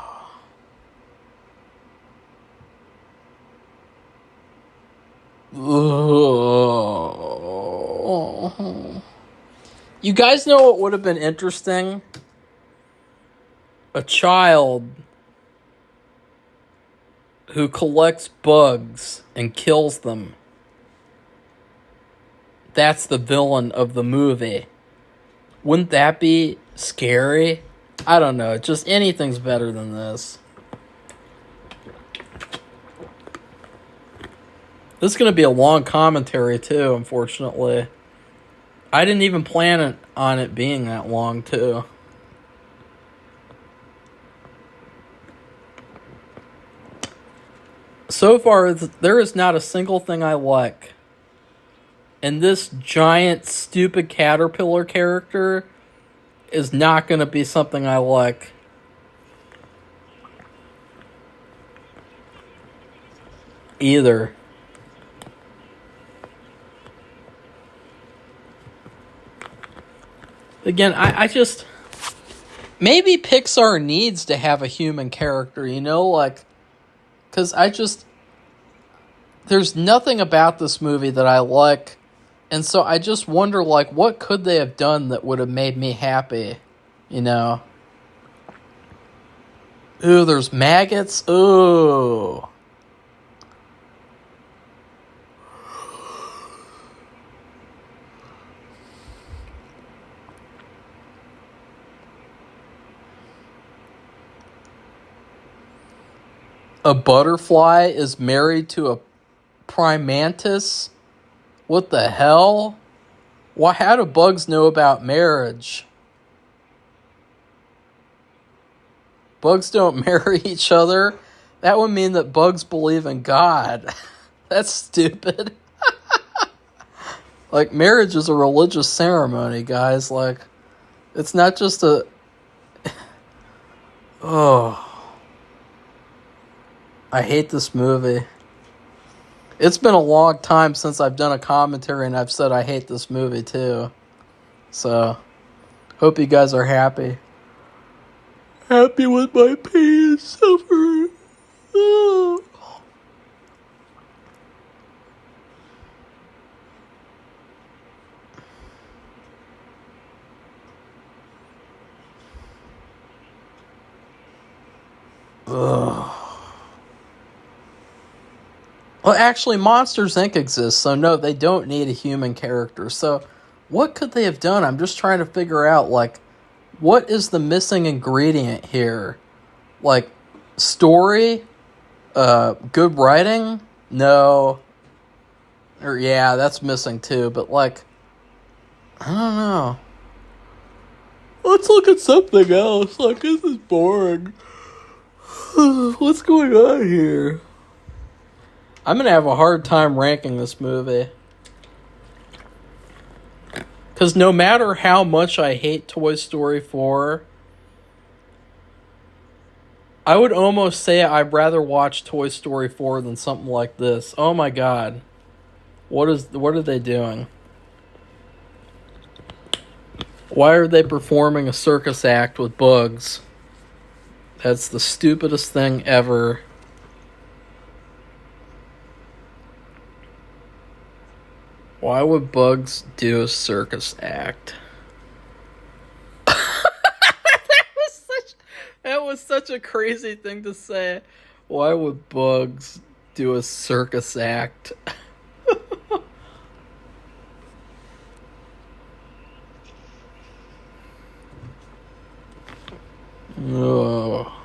Ugh. You guys know what would have been interesting? A child who collects bugs and kills them. That's the villain of the movie. Wouldn't that be scary? I don't know. Just anything's better than this. This is going to be a long commentary, too, unfortunately. I didn't even plan on it being that long, too. So far, there is not a single thing I like. And this giant, stupid caterpillar character is not going to be something I like. Either. Again, I just... Maybe Pixar needs to have a human character, you know? Like, because there's nothing about this movie that I like. And so I just wonder, like, what could they have done that would have made me happy? You know? Ooh, there's maggots. Ooh. A butterfly is married to a prime mantis? What the hell? Why? How do bugs know about marriage? Bugs don't marry each other? That would mean that bugs believe in God. That's stupid. Like, marriage is a religious ceremony, guys. Like, it's not just a... Oh... I hate this movie. It's been a long time since I've done a commentary and I've said I hate this movie too. So, hope you guys are happy. Happy with my pain and suffering. Oh. Ugh. Well, actually, Monsters, Inc. exists, so no, they don't need a human character. So, what could they have done? I'm just trying to figure out, like, what is the missing ingredient here? Like, story? Good writing? No. Or, yeah, that's missing too, but, like, I don't know. Let's look at something else. Like, this is boring. What's going on here? I'm going to have a hard time ranking this movie. Because no matter how much I hate Toy Story 4, I would almost say I'd rather watch Toy Story 4 than something like this. Oh my god. What are they doing? why are they performing a circus act with bugs? That's the stupidest thing ever. Why would bugs do a circus act? That was such a crazy thing to say. Why would bugs do a circus act? Oh.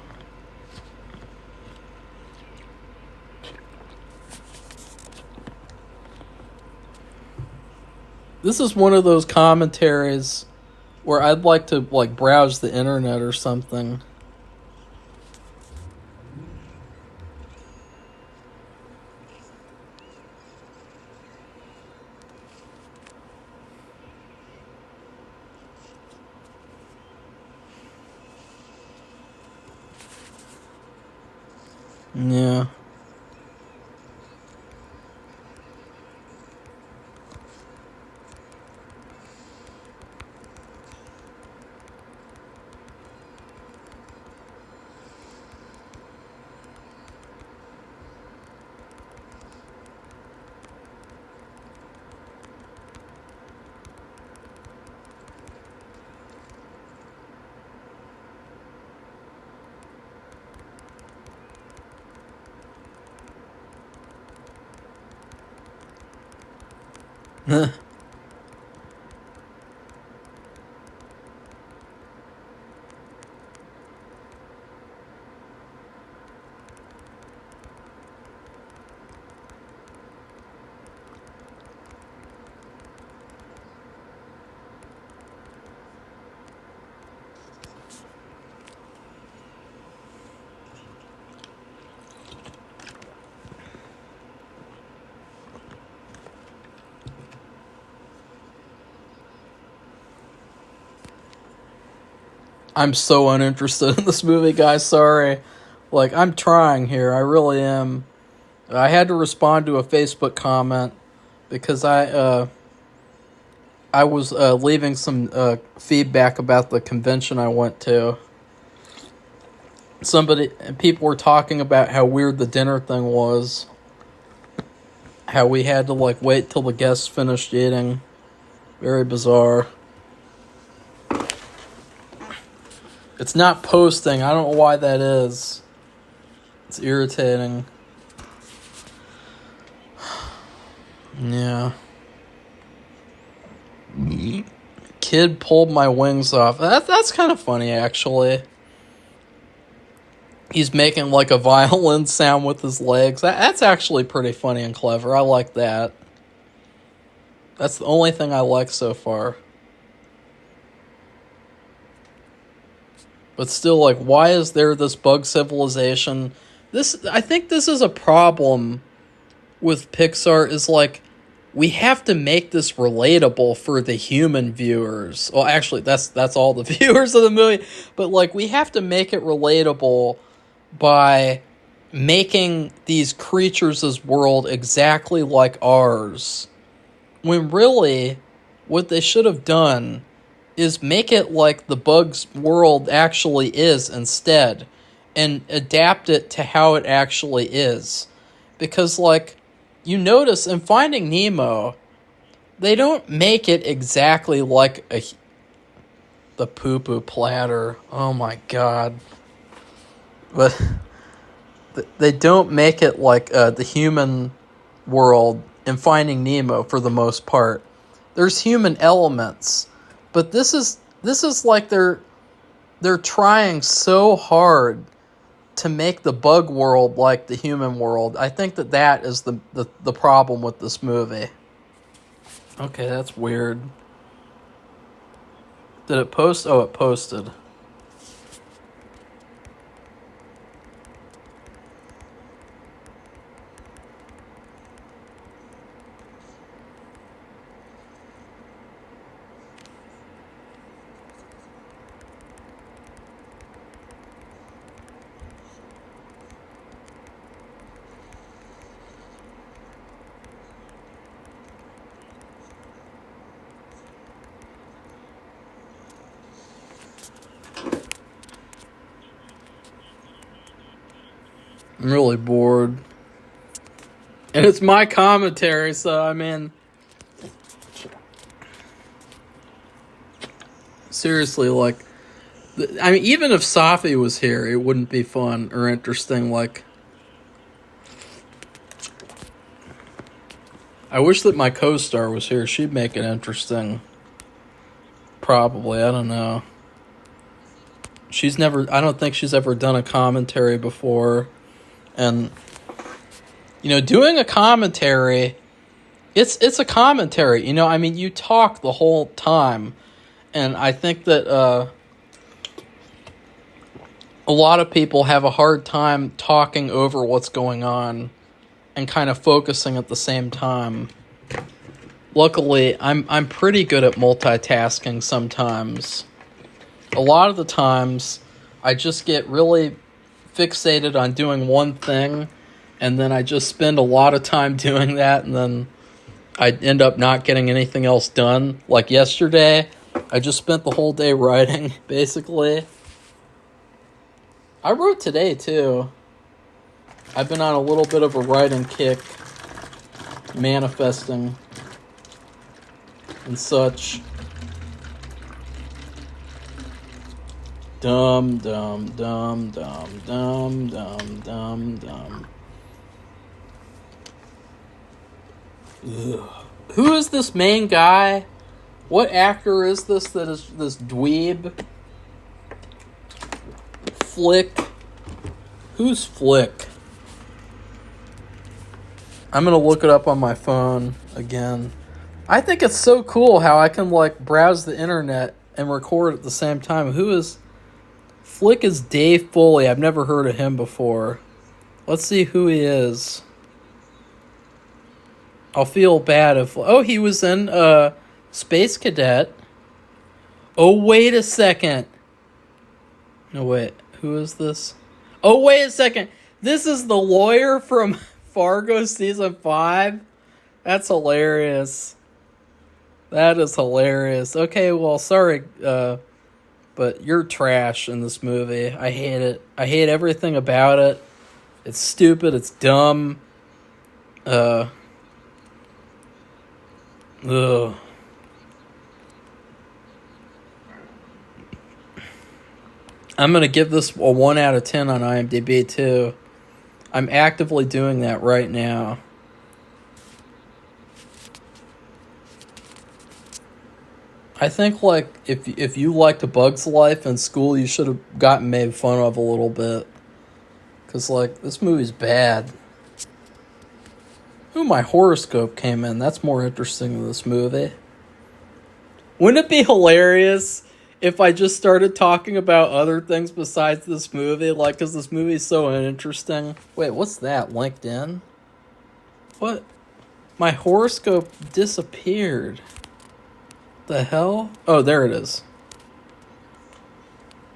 This is one of those commentaries where I'd like to browse the internet or something. Yeah. I'm so uninterested in this movie, guys. Sorry. I'm trying here. I really am. I had to respond to a Facebook comment because I was leaving some feedback about the convention I went to. People were talking about how weird the dinner thing was. How we had to wait till the guests finished eating. Very bizarre. It's not posting. I don't know why that is. It's irritating. Yeah. Kid pulled my wings off. That's kind of funny, actually. He's making a violin sound with his legs. That's actually pretty funny and clever. I like that. That's the only thing I like so far. But still, why is there this bug civilization? I think this is a problem with Pixar, is we have to make this relatable for the human viewers. Well, actually, that's all the viewers of the movie. But, we have to make it relatable by making these creatures' world exactly like ours. When really, what they should have done is make it like the bug's world actually is instead, and adapt it to how it actually is. Because, you notice in Finding Nemo, they don't make it exactly like the poo-poo platter. Oh my god. But they don't make it like the human world in Finding Nemo for the most part. There's human elements, but this is they're trying so hard to make the bug world like the human world. I think that is the problem with this movie. Okay, that's weird. Did it post? Oh, it posted. I'm really bored. And it's my commentary, so I mean, seriously, like, I mean, even if Safi was here, it wouldn't be fun or interesting. Like, I wish that my co-star was here. She'd make it interesting. Probably, I don't know. I don't think she's ever done a commentary before. And, doing a commentary, it's a commentary. I mean, you talk the whole time. And I think that a lot of people have a hard time talking over what's going on and kind of focusing at the same time. Luckily, I'm pretty good at multitasking sometimes. A lot of the times, I just get really fixated on doing one thing, and then I just spend a lot of time doing that, and then I end up not getting anything else done. Like yesterday, I just spent the whole day writing, basically. I wrote today, too. I've been on a little bit of a writing kick, manifesting and such. Dum, dum, dum, dum, dum, dum, dum, dum. Ugh. Who is this main guy? What actor is this that is this dweeb? Flick? Who's Flick? I'm gonna look it up on my phone again. I think it's so cool how I can, browse the internet and record at the same time. Flick is Dave Foley. I've never heard of him before. Let's see who he is. I'll feel bad if... Oh, he was in Space Cadet. Oh, wait a second. No, wait. Who is this? Oh, wait a second. This is the lawyer from Fargo Season 5? That's hilarious. That is hilarious. Okay, well, sorry, but you're trash in this movie. I hate it. I hate everything about it. It's stupid. It's dumb. Ugh. I'm going to give this a 1 out of 10 on IMDb, too. I'm actively doing that right now. I think, if you liked A Bug's Life in school, you should have gotten made fun of a little bit. Because, this movie's bad. Ooh, my horoscope came in. That's more interesting than this movie. Wouldn't it be hilarious if I just started talking about other things besides this movie? Because this movie's so uninteresting. Wait, what's that? LinkedIn? What? My horoscope disappeared. The hell? Oh, there it is.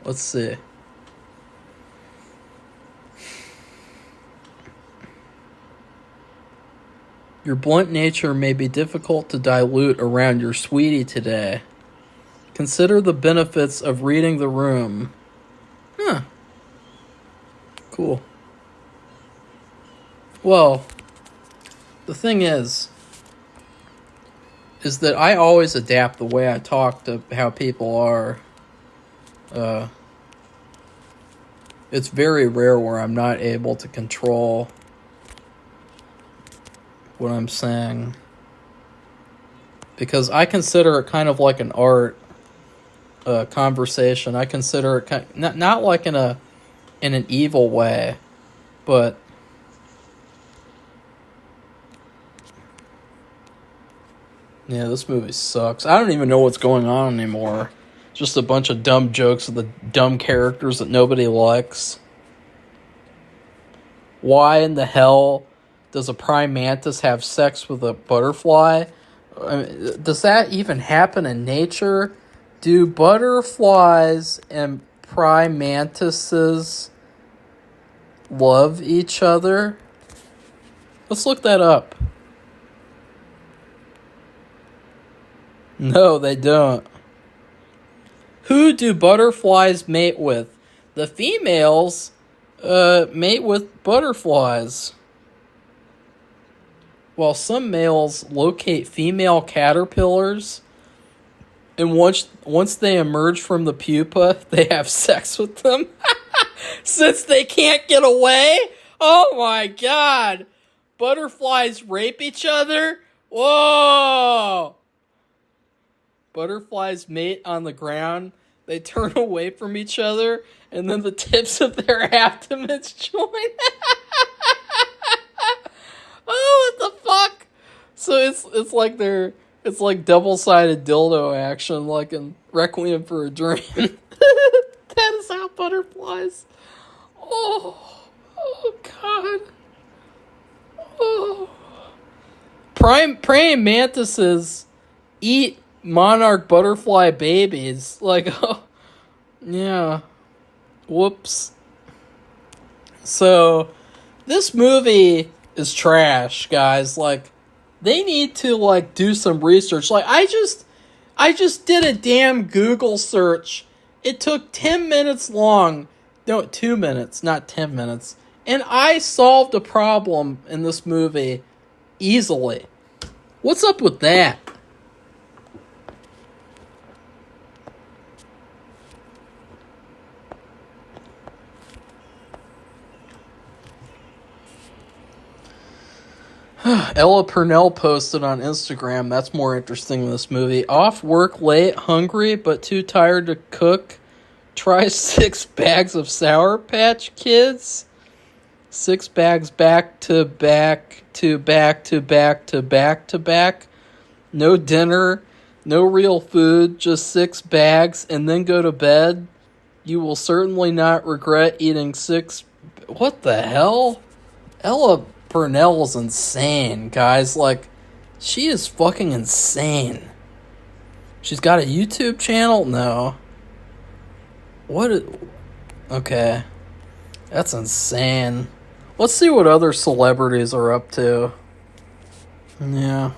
Let's see. Your blunt nature may be difficult to dilute around your sweetie today. Consider the benefits of reading the room. Huh. Cool. Well, the thing is that I always adapt the way I talk to how people are. It's very rare where I'm not able to control what I'm saying. Because I consider it kind of like an art conversation. I consider it not like in an evil way, but yeah, this movie sucks. I don't even know what's going on anymore. Just a bunch of dumb jokes of the dumb characters that nobody likes. Why in the hell does a praying mantis have sex with a butterfly? I mean, does that even happen in nature? Do butterflies and praying mantises love each other? Let's look that up. No, they don't. Who do butterflies mate with? The females mate with butterflies. While some males locate female caterpillars, and once they emerge from the pupa, they have sex with them. Since they can't get away? Oh my god! Butterflies rape each other? Whoa! Butterflies mate on the ground. They turn away from each other, and then the tips of their abdomens join. Oh, what the fuck? So it's like double-sided dildo action, like in Requiem for a Dream. That is how butterflies. Oh god. Oh. Praying mantises eat monarch butterfly babies. Like, oh, yeah. Whoops. So, this movie is trash, guys. Like, they need to, like, do some research. Like, I just did a damn Google search. It took 10 minutes long. No, 2 minutes, not 10 minutes. And I solved a problem in this movie easily. What's up with that? Ella Purnell posted on Instagram, that's more interesting than this movie. Off work late, hungry, but too tired to cook. Try 6 bags of Sour Patch Kids. 6 bags back to back to back to back to back to back. No dinner, no real food, just 6 bags, and then go to bed. You will certainly not regret eating 6... What the hell? Ella Purnell is insane, guys. Like, she is fucking insane. She's got a YouTube channel? No. Okay. That's insane. Let's see what other celebrities are up to. Yeah.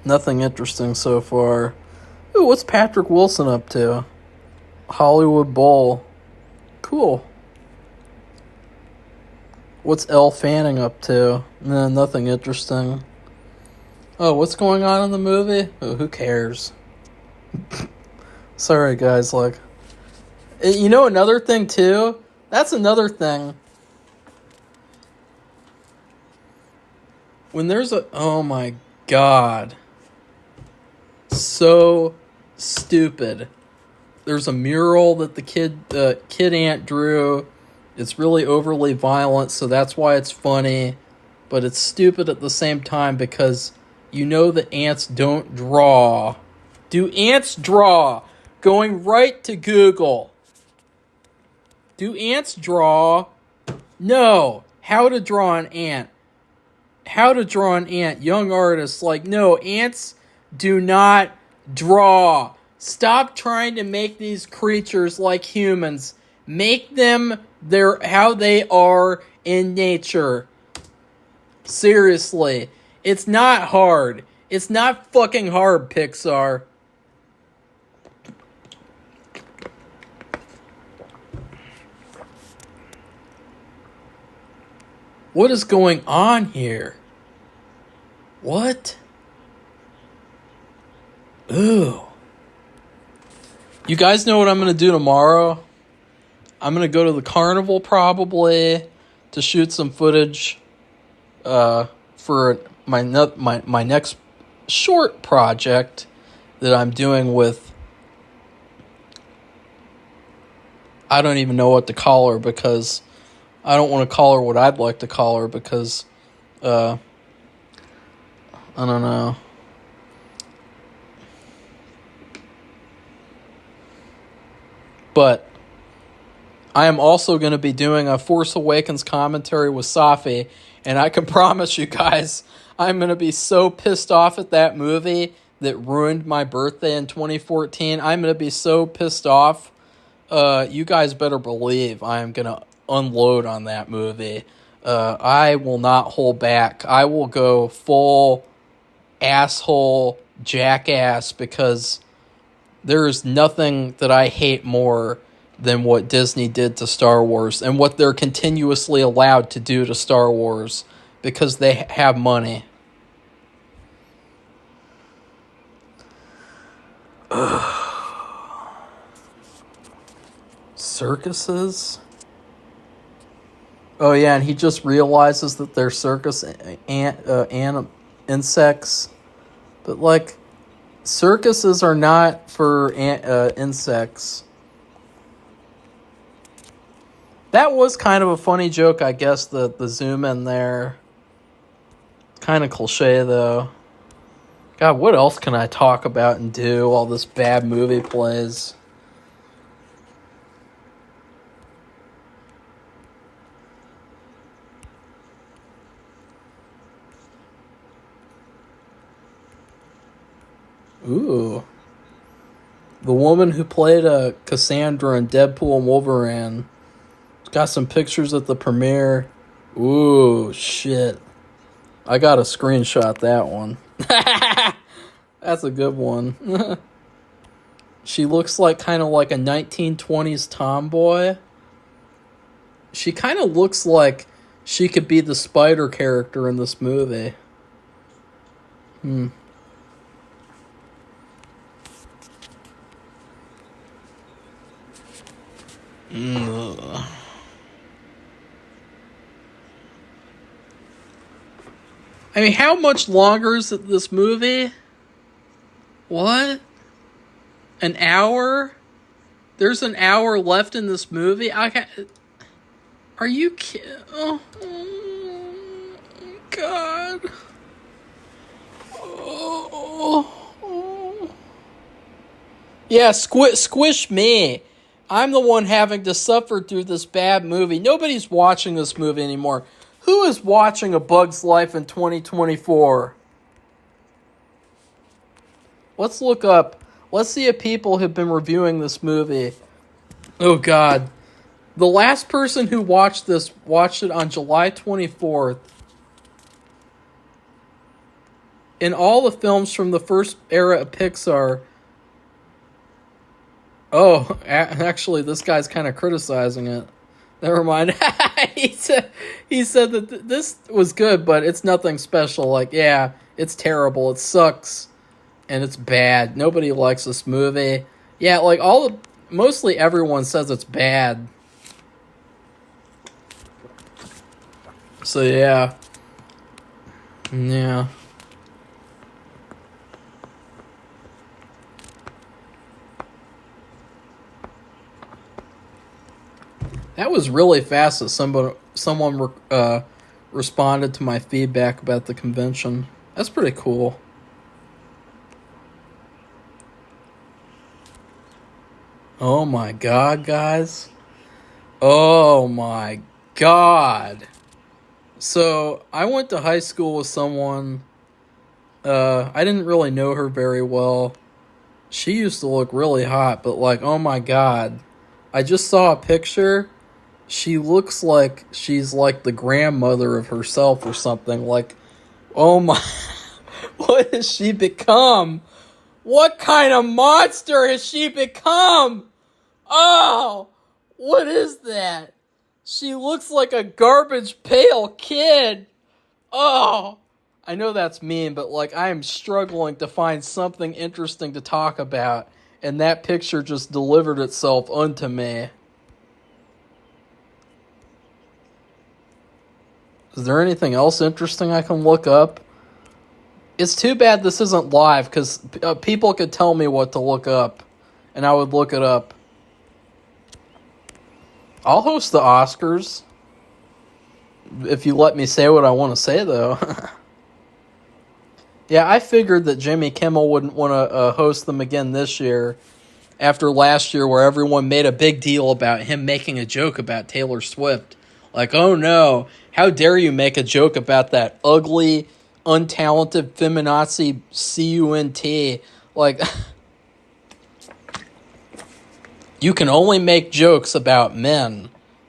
Nothing interesting so far. Ooh, what's Patrick Wilson up to? Hollywood Bowl. Cool. What's Elle Fanning up to? Nah, nothing interesting. Oh, what's going on in the movie? Oh, who cares? Sorry, guys, like... You know another thing, too? That's another thing. When there's a... Oh, my God. So stupid. There's a mural that the kid aunt drew. It's really overly violent, so that's why it's funny. But it's stupid at the same time because you know that ants don't draw. Do ants draw? Going right to Google. Do ants draw? No. How to draw an ant. How to draw an ant. Young artists, like, no, ants do not draw. Stop trying to make these creatures like humans. Make them how they are in nature. Seriously. It's not hard. It's not fucking hard, Pixar. What is going on here? What? Ooh. You guys know what I'm going to do tomorrow? I'm going to go to the carnival probably to shoot some footage for my next short project that I'm doing with... I don't even know what to call her because I don't want to call her what I'd like to call her because I don't know. But I am also going to be doing a Force Awakens commentary with Safi, and I can promise you guys, I'm going to be so pissed off at that movie that ruined my birthday in 2014. I'm going to be so pissed off. You guys better believe I am going to unload on that movie. I will not hold back. I will go full asshole jackass because There is nothing that I hate more than what Disney did to Star Wars and what they're continuously allowed to do to Star Wars because they have money. Circuses? Oh yeah, and he just realizes that they're circus insects. But like, circuses are not for insects. That was kind of a funny joke, I guess, the zoom in there. Kind of cliche, though. God, what else can I talk about and do while this bad movie plays? Ooh. The woman who played Cassandra in Deadpool and Wolverine. Got some pictures at the premiere. Ooh, shit. I gotta screenshot that one. That's a good one. She looks like kind of like a 1920s tomboy. She kind of looks like she could be the spider character in this movie. Ugh. I mean, how much longer is this movie? What? An hour? There's an hour left in this movie? Are you kidding? Oh, God. Oh. Yeah, squish me. I'm the one having to suffer through this bad movie. Nobody's watching this movie anymore. Who is watching A Bug's Life in 2024? Let's look up. Let's see if people have been reviewing this movie. Oh, God. The last person who watched this watched it on July 24th. In all the films from the first era of Pixar... Oh, actually, this guy's kind of criticizing it. Never mind. he said that this was good, but it's nothing special. Like, yeah, it's terrible. It sucks. And it's bad. Nobody likes this movie. Yeah, like mostly everyone says it's bad. So, yeah. Yeah. That was really fast that someone responded to my feedback about the convention. That's pretty cool. Oh my God, guys. Oh my God. So, I went to high school with someone. I didn't really know her very well. She used to look really hot, but like, oh my God. I just saw a picture. She looks like she's like the grandmother of herself or something. Like, oh my, what has she become? What kind of monster has she become? Oh, what is that? She looks like a garbage pail kid. Oh, I know that's mean, but like I am struggling to find something interesting to talk about, and that picture just delivered itself unto me. Is there anything else interesting I can look up? It's too bad this isn't live, because people could tell me what to look up, and I would look it up. I'll host the Oscars. If you let me say what I want to say, though. Yeah, I figured that Jimmy Kimmel wouldn't want to host them again this year, after last year where everyone made a big deal about him making a joke about Taylor Swift. Like, oh no, how dare you make a joke about that ugly, untalented feminazi cunt. Like, you can only make jokes about men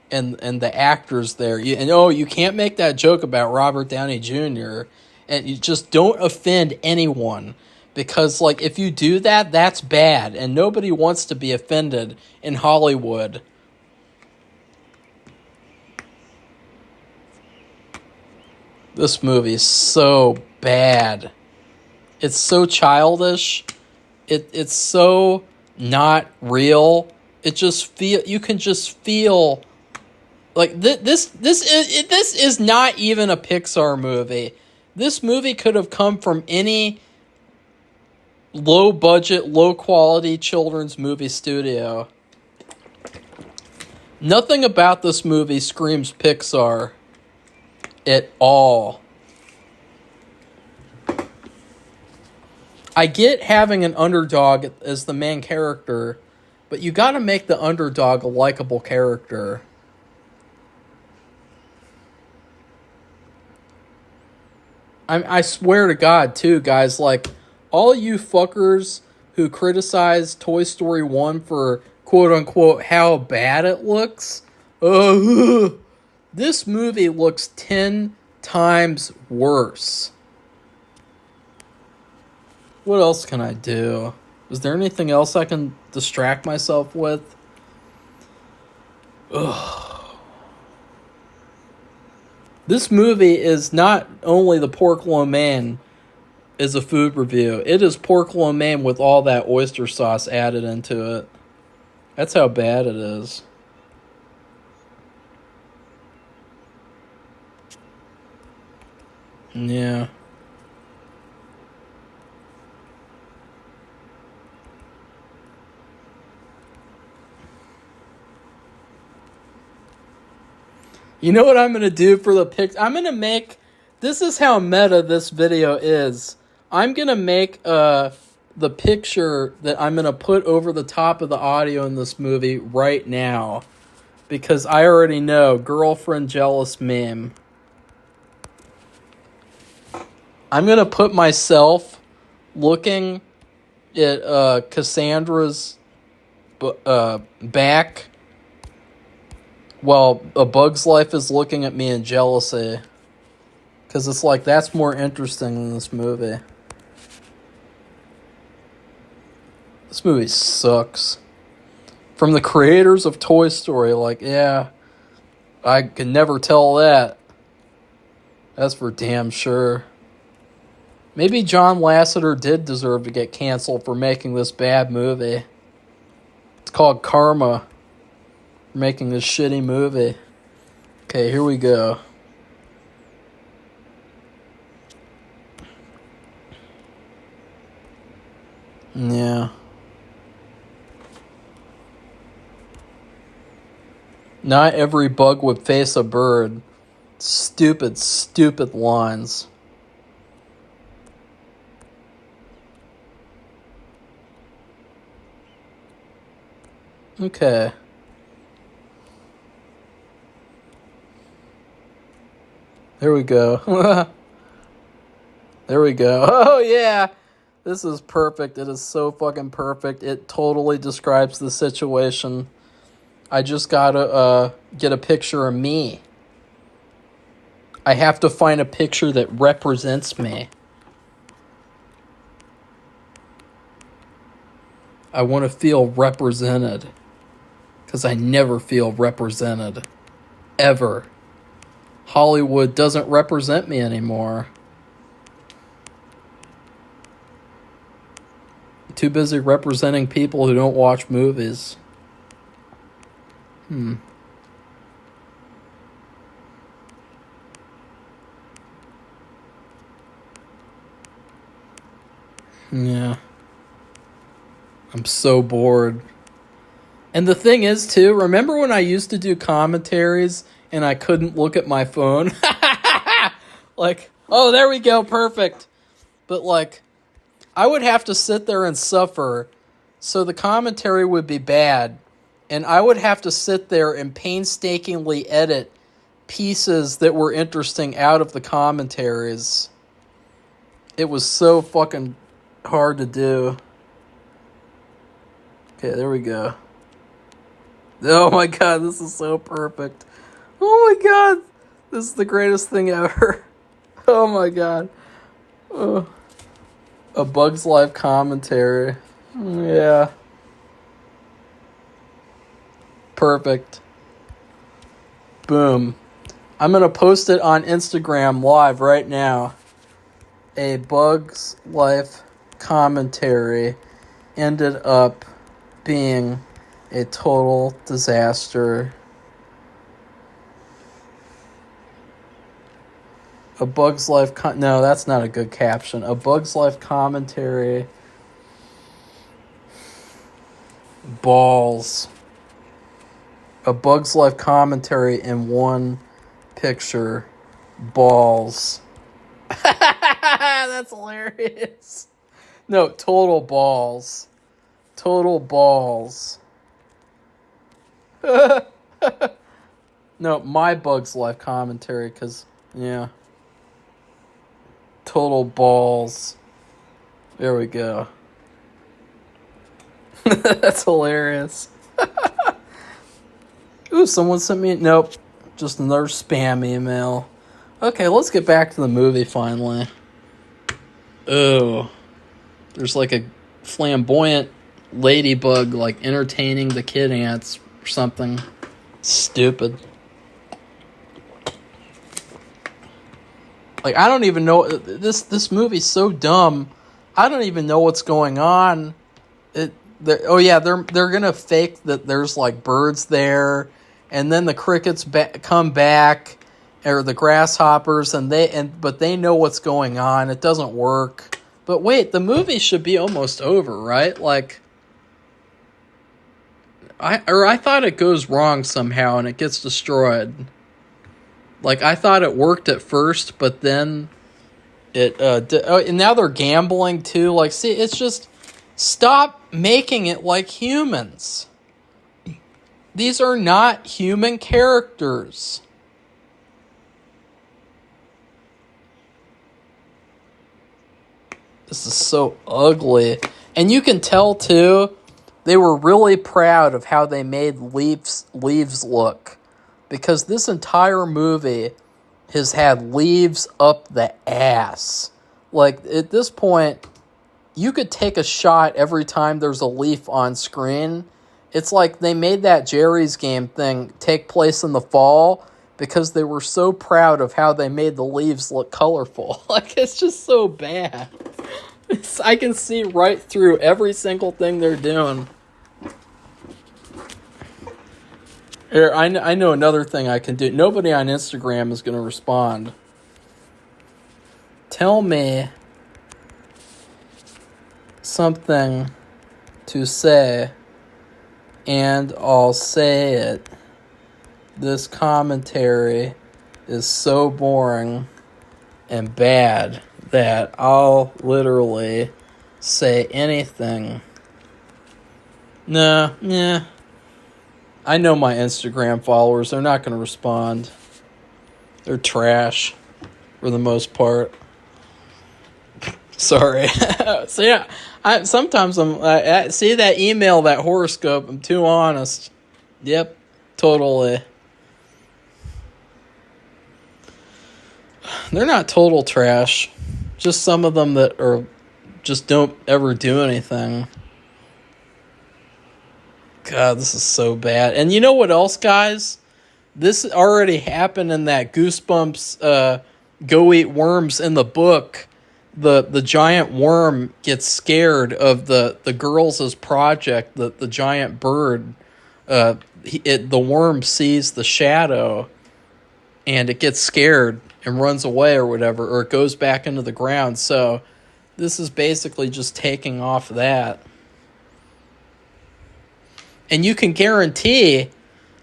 and the actors there. You can't make that joke about Robert Downey Jr. And you just don't offend anyone. Because, like, if you do that, that's bad. And nobody wants to be offended in Hollywood. This movie is so bad. It's so childish. It's so not real. You can just feel like this is not even a Pixar movie. This movie could have come from any low budget, low quality children's movie studio. Nothing about this movie screams Pixar at all. I get having an underdog as the main character, but you gotta make the underdog a likable character. I swear to God, too, guys, like, all you fuckers who criticize Toy Story 1 for, quote-unquote, how bad it looks, this movie looks 10 times worse. What else can I do? Is there anything else I can distract myself with? Ugh. This movie is not only the pork lo mein is a food review. It is pork lo mein with all that oyster sauce added into it. That's how bad it is. Yeah. You know what I'm going to do for the pics? I'm going to make... This is how meta this video is. I'm going to make the picture that I'm going to put over the top of the audio in this movie right now. Because I already know. Girlfriend jealous meme. I'm going to put myself looking at Cassandra's back while A Bug's Life is looking at me in jealousy. Because it's like, that's more interesting than this movie. This movie sucks. From the creators of Toy Story, like, yeah, I could never tell that. That's for damn sure. Maybe John Lasseter did deserve to get canceled for making this bad movie. It's called karma. For making this shitty movie. Okay, here we go. Yeah. Not every bug would face a bird. Stupid, stupid lines. Okay. There we go. There we go. Oh, yeah. This is perfect. It is so fucking perfect. It totally describes the situation. I just gotta get a picture of me. I have to find a picture that represents me. I want to feel represented. Because I never feel represented. Ever. Hollywood doesn't represent me anymore. I'm too busy representing people who don't watch movies. Yeah. I'm so bored. And the thing is, too, remember when I used to do commentaries and I couldn't look at my phone? Like, oh, there we go, perfect. But, like, I would have to sit there and suffer, so the commentary would be bad, and I would have to sit there and painstakingly edit pieces that were interesting out of the commentaries. It was so fucking hard to do. Okay, there we go. Oh my god, this is so perfect. Oh my god, this is the greatest thing ever. Oh my god. Oh. A Bug's Life commentary. Yeah. Perfect. Boom. I'm going to post it on Instagram live right now. A Bug's Life commentary ended up being a total disaster. A Bug's Life... no, that's not a good caption. A Bug's Life commentary. Balls. A Bug's Life commentary in one picture. Balls. That's hilarious. No, total balls. Total balls. No, my Bug's Life commentary, because, yeah. Total balls. There we go. That's hilarious. Ooh, someone sent me... nope. Just another spam email. Okay, let's get back to the movie finally. Oh. There's like a flamboyant ladybug like entertaining the kid ants or something. Stupid. Like, I don't even know... This movie's so dumb. I don't even know what's going on. They're gonna fake that there's like birds there, and then the crickets come back, or the grasshoppers, but they know what's going on. It doesn't work. But wait, the movie should be almost over, right? Like, I thought it goes wrong somehow and it gets destroyed. Like, I thought it worked at first, but then and now they're gambling too. Like, see, it's just, stop making it like humans. These are not human characters. This is so ugly. And you can tell, too, they were really proud of how they made leaves look. Because this entire movie has had leaves up the ass. Like, at this point, you could take a shot every time there's a leaf on screen. It's like they made that Jerry's Game thing take place in the fall because they were so proud of how they made the leaves look colorful. Like, it's just so bad. I can see right through every single thing they're doing. Here, I know another thing I can do. Nobody on Instagram is going to respond. Tell me something to say, and I'll say it. This commentary is so boring and bad that I'll literally say anything. Nah. I know my Instagram followers. They're not going to respond. They're trash for the most part. Sorry. So yeah, sometimes I see that email, that horoscope. I'm too honest. Yep, totally. They're not total trash. Just some of them that are just don't ever do anything. God, this is so bad. And you know what else, guys? This already happened in that Goosebumps Go Eat Worms in the book. The giant worm gets scared of the girls' project, the giant bird. The worm sees the shadow, and it gets scared and runs away or whatever, or it goes back into the ground. So this is basically just taking off that. And you can guarantee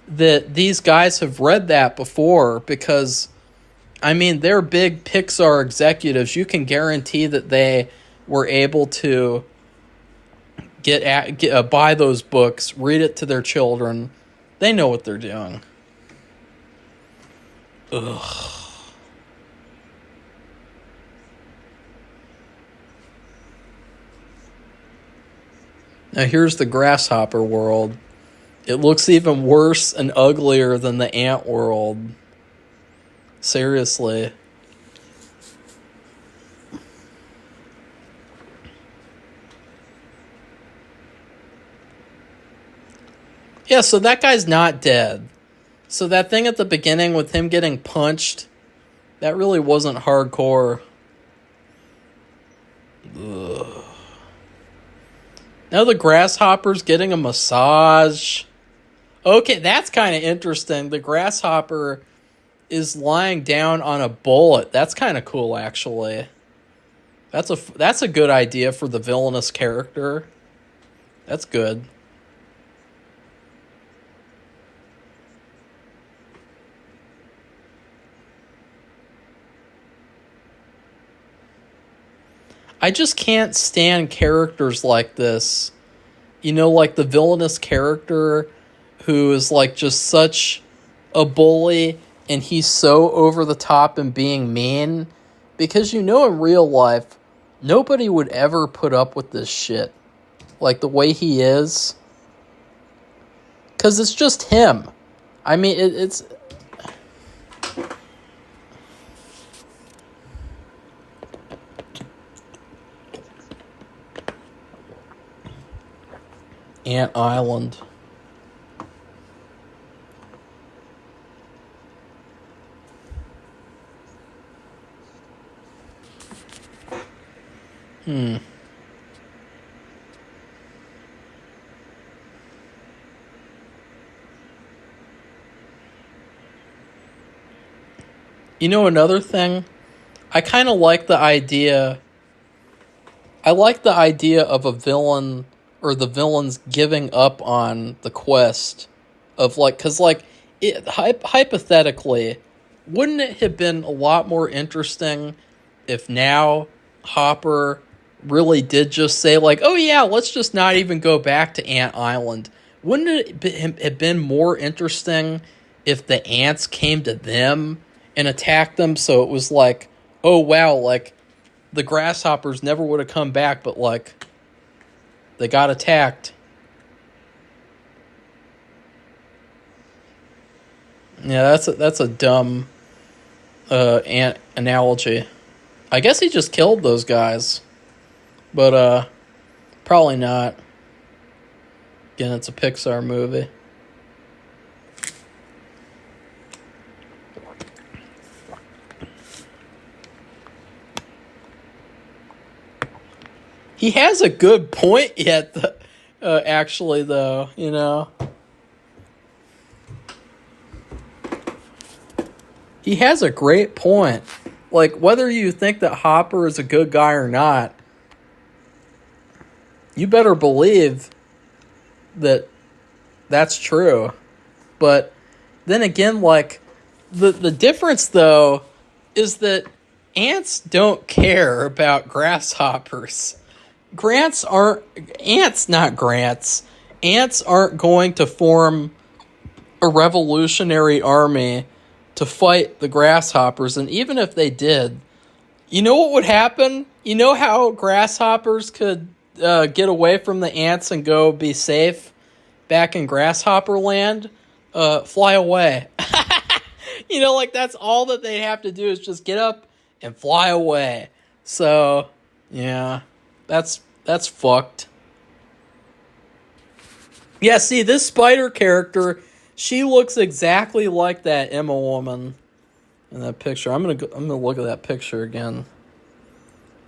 that these guys have read that before because, I mean, they're big Pixar executives. You can guarantee that they were able to buy those books, read it to their children. They know what they're doing. Ugh. Now here's the grasshopper world. It looks even worse and uglier than the ant world. Seriously. Yeah, so that guy's not dead. So that thing at the beginning with him getting punched, that really wasn't hardcore. Ugh. Now the grasshopper's getting a massage. Okay, that's kind of interesting. The grasshopper is lying down on a bullet. That's kind of cool, actually. That's a good idea for the villainous character. That's good. I just can't stand characters like this. You know, like the villainous character who is like just such a bully and he's so over the top and being mean. Because you know in real life, nobody would ever put up with this shit. Like the way he is. Because it's just him. I mean, it's... Ant Island. You know another thing? I kind of like the idea... I like the idea of a villain... or the villains giving up on the quest of like, because like hypothetically, wouldn't it have been a lot more interesting if now Hopper really did just say like, oh yeah, let's just not even go back to Ant Island? Wouldn't it have been more interesting if the ants came to them and attacked them? So it was like, oh wow, like the grasshoppers never would have come back, but like they got attacked. Yeah, that's a dumb ant analogy. I guess he just killed those guys. But probably not. Again, it's a Pixar movie. He has a good point yet, actually, though, you know. He has a great point. Like, whether you think that Hopper is a good guy or not, you better believe that that's true. But then again, like, the difference, though, is that ants don't care about grasshoppers. Ants, not grants. Ants aren't going to form a revolutionary army to fight the grasshoppers. And even if they did, you know what would happen? You know how grasshoppers could get away from the ants and go be safe back in grasshopper land? Fly away. You know, like that's all that they have to do is just get up and fly away. So, yeah. That's fucked. Yeah, see, this spider character, she looks exactly like that Emma woman in that picture. I'm gonna look at that picture again.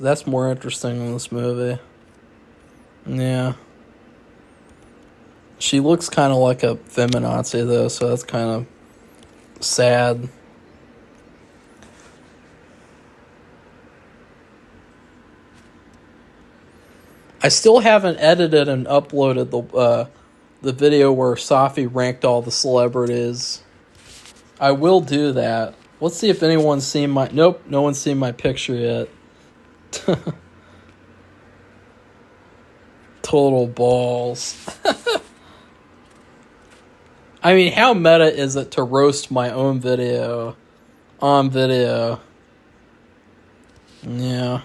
That's more interesting in this movie. Yeah. She looks kind of like a feminazi though, so that's kind of sad. I still haven't edited and uploaded the video where Safi ranked all the celebrities. I will do that. Let's see if anyone's seen my... Nope, no one's seen my picture yet. Total balls. I mean, how meta is it to roast my own video on video? Yeah.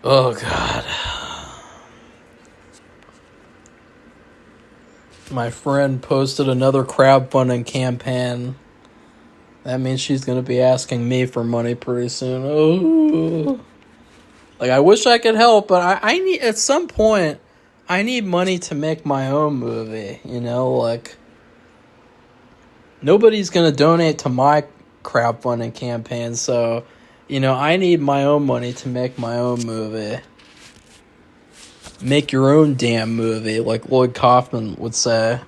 Oh, God. My friend posted another crowdfunding campaign That means she's gonna be asking me for money pretty soon. Oh, like I wish I could help, but I need at some point. I need money to make my own movie. You know, like nobody's gonna donate to my crowdfunding campaign, so you know I need my own money to make my own movie. Make your own damn movie, like Lloyd Kaufman would say.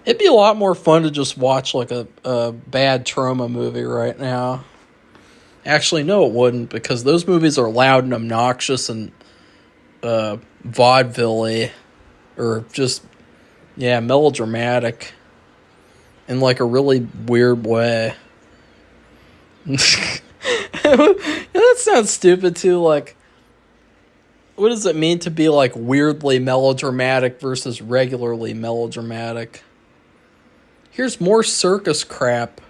It'd be a lot more fun to just watch like a bad trauma movie right now. Actually, no, it wouldn't, because those movies are loud and obnoxious and vaudeville-y, or just, yeah, melodramatic in like a really weird way. That sounds stupid too, like, what does it mean to be like weirdly melodramatic versus regularly melodramatic? Here's more circus crap.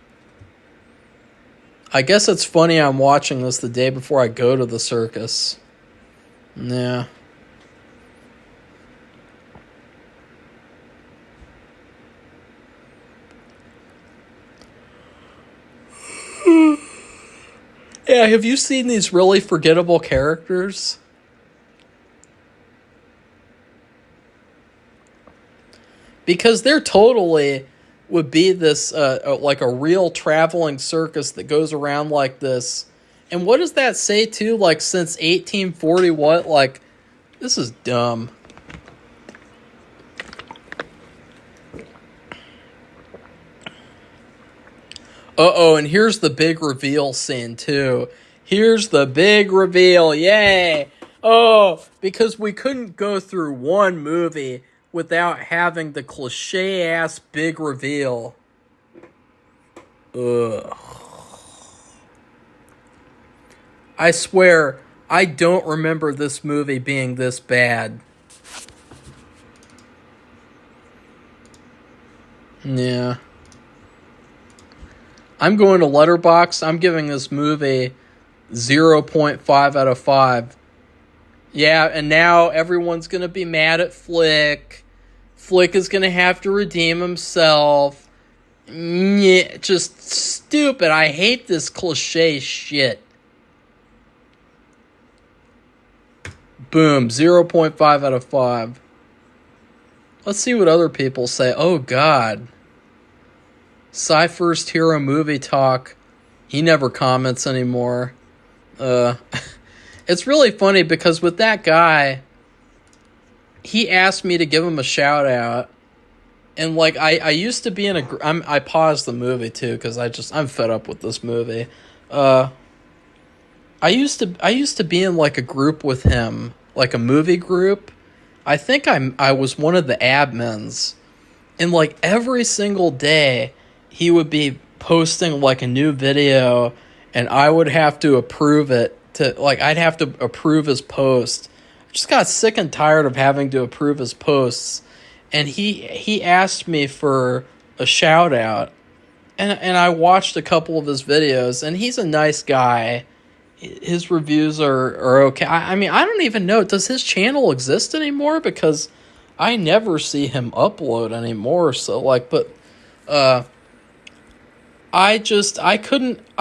I guess it's funny I'm watching this the day before I go to the circus. Yeah. Yeah, have you seen these really forgettable characters? Because they're totally would be this like a real traveling circus that goes around like this. And what does that say too? Like since 1840 what? Like this is dumb. Uh-oh, and here's the big reveal scene too. Here's the big reveal. Yay. Oh, because we couldn't go through one movie without having the cliche-ass big reveal. Ugh. I swear, I don't remember this movie being this bad. Yeah. I'm going to Letterboxd. I'm giving this movie 0.5 out of 5. Yeah, and now everyone's going to be mad at Flick. Flick is going to have to redeem himself. Yeah, just stupid. I hate this cliche shit. Boom, 0.5 out of 5. Let's see what other people say. Oh, God. First Hero Movie Talk. He never comments anymore. It's really funny because with that guy, he asked me to give him a shout out, and like I used to be in I paused the movie too because I'm fed up with this movie. I used to be in like a group with him, like a movie group. I think I was one of the admins, and like every single day he would be posting like a new video, and I would have to approve it. I'd have to approve his post. I just got sick and tired of having to approve his posts. And he asked me for a shout out. And I watched a couple of his videos, and he's a nice guy. His reviews are okay. I mean, I don't even know. Does his channel exist anymore? Because I never see him upload anymore. So I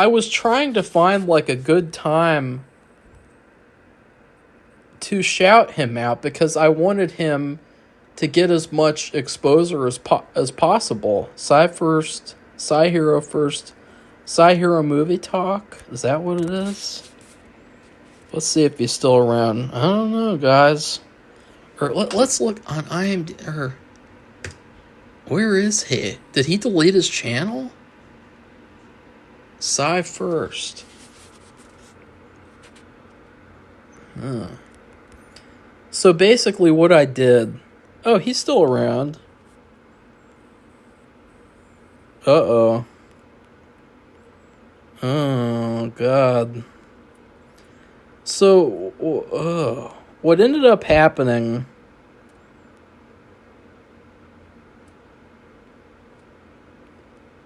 was trying to find like a good time to shout him out because I wanted him to get as much exposure as possible. Sci Hero first, Sci Hero Movie Talk. Is that what it is? Let's see if he's still around. I don't know, guys. Or let's look on IMDb. Or where is he? Did he delete his channel? Sci First. Huh. So basically what I did... Oh, he's still around. Uh-oh. Oh, God. So, what ended up happening...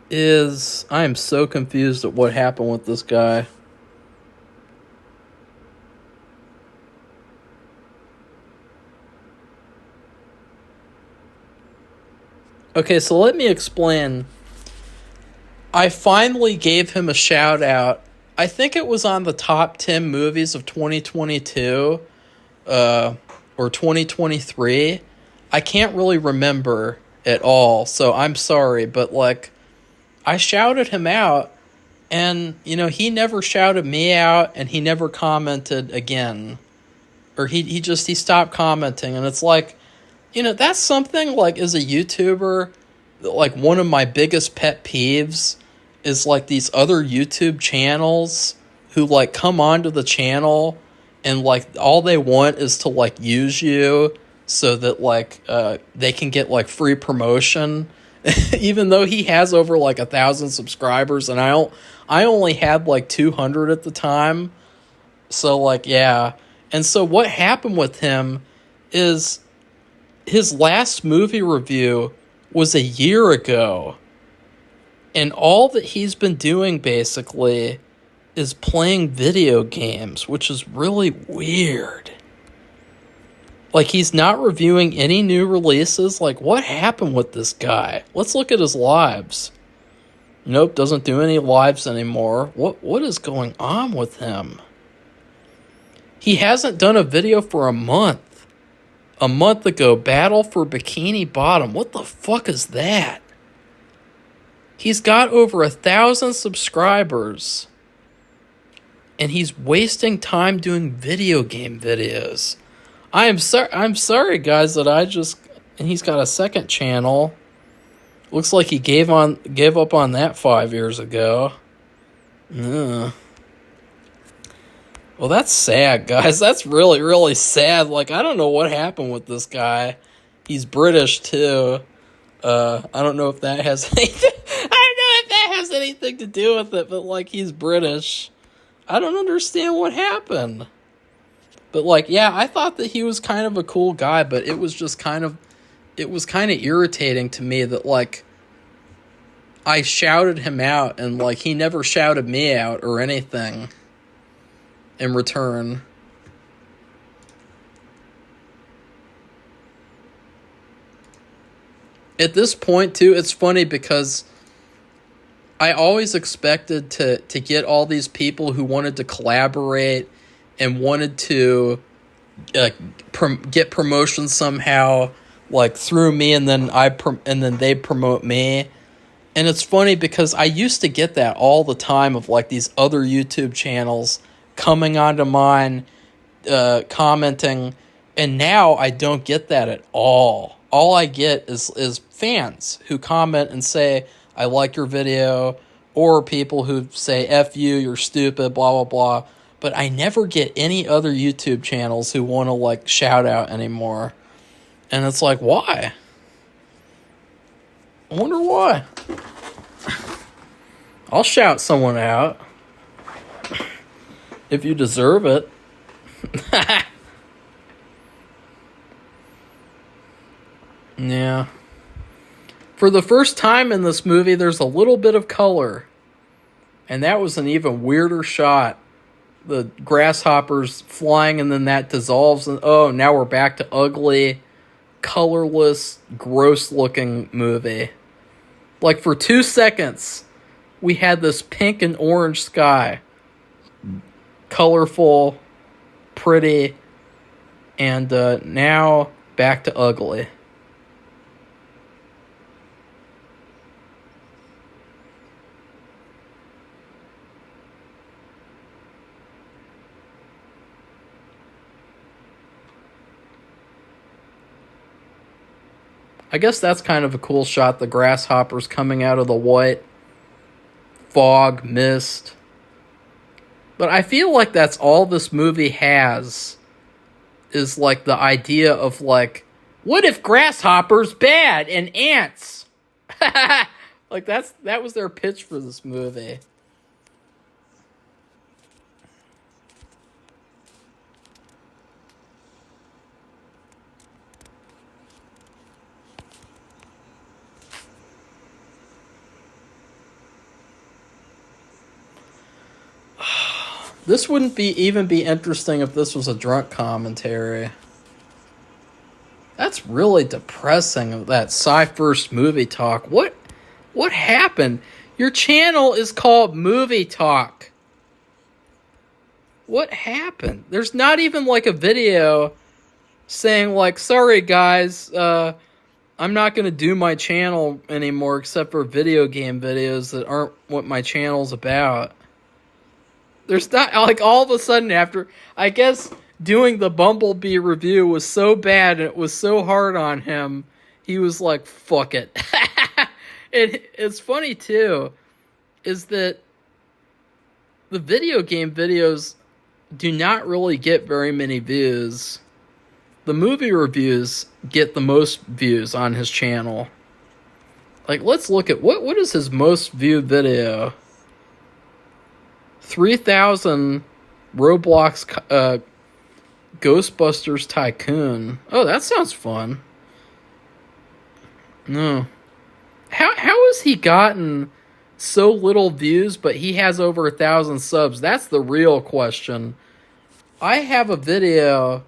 is... I am so confused at what happened with this guy. Okay, so let me explain. I finally gave him a shout out. I think it was on the top 10 movies of 2022 or 2023. I can't really remember at all, so I'm sorry, but like I shouted him out and he never shouted me out and he never commented again. Or he stopped commenting, and it's like, that's something like as a YouTuber, like one of my biggest pet peeves is like these other YouTube channels who like come onto the channel and like all they want is to like use you so that like they can get like free promotion, even though he has over like 1,000 subscribers and I only had like 200 at the time. So like, yeah. And so what happened with him is his last movie review was a year ago. And all that he's been doing basically is playing video games, which is really weird. Like he's not reviewing any new releases. Like what happened with this guy? Let's look at his lives. Nope, doesn't do any lives anymore. What is going on with him? He hasn't done a video for a month. A month ago, Battle for Bikini Bottom. What the fuck is that? He's got over 1,000 subscribers. And he's wasting time doing video game videos. I'm sorry, guys, that and he's got a second channel. Looks like he gave up on that 5 years ago. Ugh. Well, that's sad, guys. That's really, really sad. Like, I don't know what happened with this guy. He's British, too. I don't know if that has anything to do with it, but, like, he's British. I don't understand what happened. But, like, yeah, I thought that he was kind of a cool guy, but it was kind of irritating to me that, like, I shouted him out, and, like, he never shouted me out or anything in return. At this point, too, it's funny because I always expected to get all these people who wanted to collaborate and wanted to get promotion somehow, like through me, and then they promote me. And it's funny because I used to get that all the time of like these other YouTube channels coming onto mine, commenting, and now I don't get that at all. All I get is fans who comment and say, I like your video, or people who say, F you, you're stupid, blah, blah, blah. But I never get any other YouTube channels who want to like shout out anymore. And it's like, why? I wonder why. I'll shout someone out if you deserve it. Yeah. For the first time in this movie, there's a little bit of color. And that was an even weirder shot. The grasshoppers flying and then that dissolves. And oh, now we're back to ugly, colorless, gross-looking movie. Like for 2 seconds, we had this pink and orange sky. Colorful, pretty, and now back to ugly. I guess that's kind of a cool shot, the grasshoppers coming out of the white fog, mist. But I feel like that's all this movie has, is like the idea of like, what if grasshoppers bad and ants? Like that was their pitch for this movie. This wouldn't even be interesting if this was a drunk commentary. That's really depressing, that Sci First movie talk. What What happened? Your channel is called Movie Talk. What happened? There's not even like a video saying like, sorry guys, I'm not going to do my channel anymore except for video game videos that aren't what my channel's about. There's not, like, all of a sudden after, I guess doing the Bumblebee review was so bad and it was so hard on him, he was like, fuck it. It's funny too, is that the video game videos do not really get very many views. The movie reviews get the most views on his channel. Like, let's look at what is his most viewed video? 3,000 Roblox Ghostbusters Tycoon. Oh, that sounds fun. No. How has he gotten so little views, but he has over 1,000 subs? That's the real question. I have a video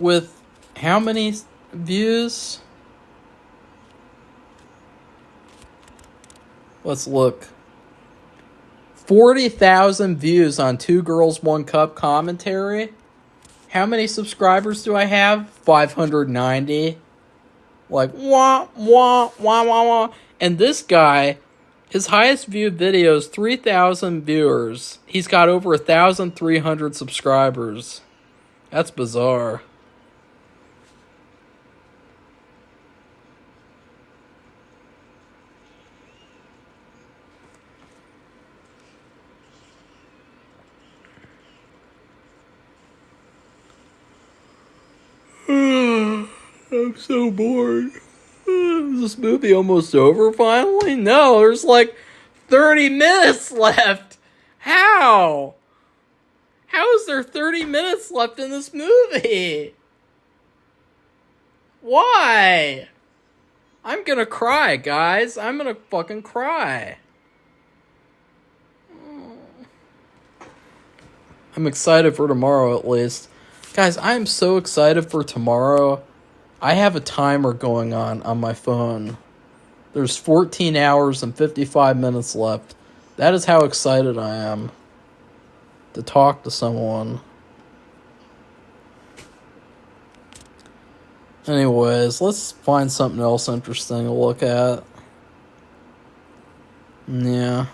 with how many views? Let's look. 40,000 views on Two Girls, One Cup commentary. How many subscribers do I have? 590. Like, wah, wah, wah, wah, wah. And this guy, his highest viewed video is 3,000 viewers. He's got over 1,300 subscribers. That's bizarre. I'm so bored. Is this movie almost over finally? No, there's like 30 minutes left. How? How is there 30 minutes left in this movie? Why? I'm gonna cry, guys. I'm gonna fucking cry. I'm excited for tomorrow at least. Guys, I am so excited for tomorrow. I have a timer going on my phone. There's 14 hours and 55 minutes left. That is how excited I am to talk to someone. Anyways, let's find something else interesting to look at. Yeah.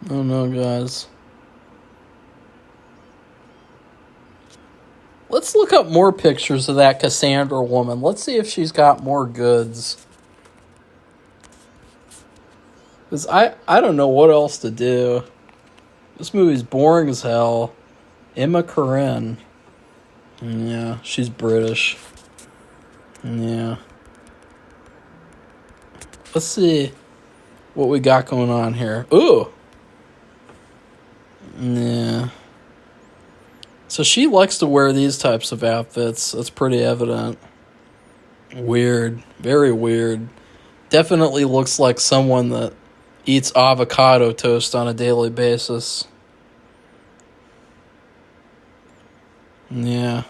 Oh no, guys. Let's look up more pictures of that Cassandra woman. Let's see if she's got more goods. Because I don't know what else to do. This movie's boring as hell. Emma Corrin. Yeah, she's British. Yeah. Let's see what we got going on here. Ooh! Yeah. So she likes to wear these types of outfits. That's pretty evident. Weird. Very weird. Definitely looks like someone that eats avocado toast on a daily basis. Yeah.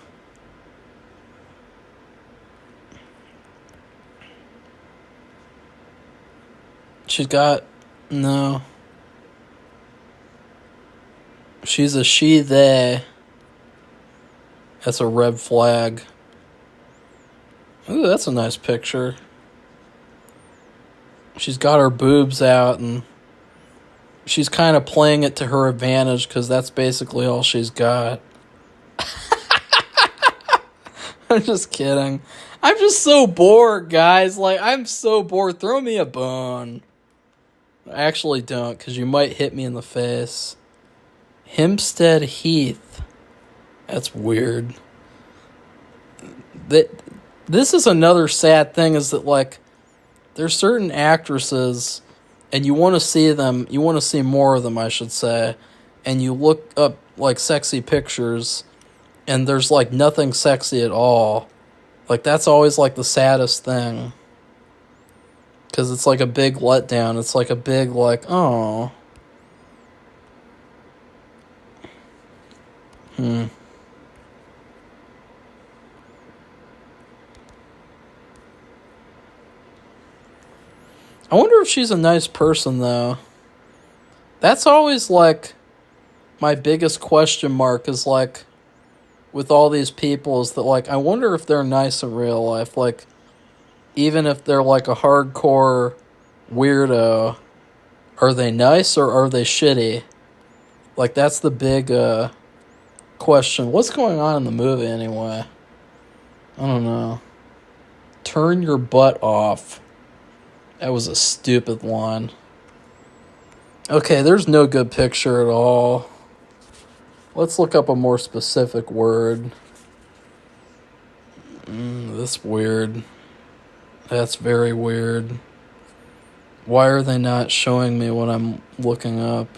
She's got... No. She's a she, they. That's a red flag. Ooh, that's a nice picture. She's got her boobs out and she's kind of playing it to her advantage because that's basically all she's got. I'm just kidding. I'm just so bored, guys. Like, I'm so bored. Throw me a bone. Actually, don't, because you might hit me in the face. Hempstead Heath. That's weird. that this is another sad thing is that, like, there's certain actresses and you want to see them, you want to see more of them, I should say, and you look up, like, sexy pictures and there's, like, nothing sexy at all. Like, that's always, like, the saddest thing. Because it's, like, a big letdown. It's, like, a big, like, oh. I wonder if she's a nice person, though. That's always, like, my biggest question mark is, like, with all these people is that, like, I wonder if they're nice in real life. Like, even if they're, like, a hardcore weirdo, are they nice or are they shitty? Like, that's the big question. What's going on in the movie, anyway? I don't know. Turn your butt off. That was a stupid line. Okay, there's no good picture at all. Let's look up a more specific word. That's weird. That's very weird. Why are they not showing me what I'm looking up?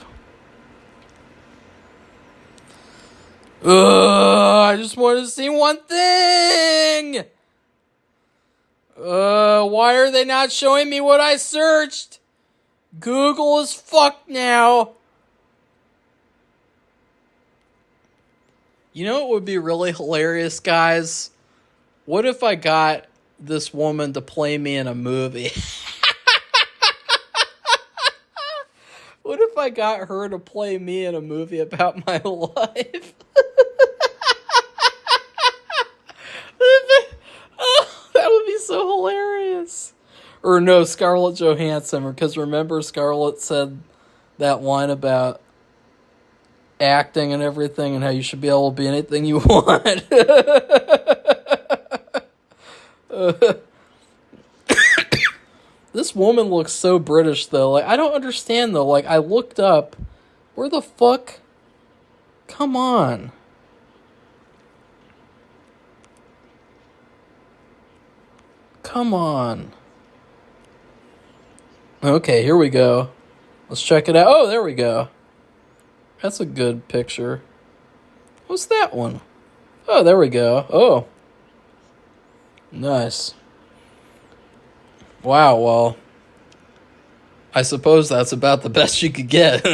I just want to see one thing! Why are they not showing me what I searched? Google is fucked now. You know what would be really hilarious, guys? What if I got this woman to play me in a movie? What if I got her to play me in a movie about my life? Oh, that would be so hilarious. Or no, Scarlett Johansson, because remember Scarlett said that line about acting and everything and how you should be able to be anything you want. This woman looks so British, though. Like, I don't understand, though. Like, I looked up. Where the fuck? Come on. Come on. Okay, here we go. Let's check it out. Oh, there we go. That's a good picture. What's that one? Oh, there we go. Oh. Nice. Wow, well, I suppose that's about the best you could get.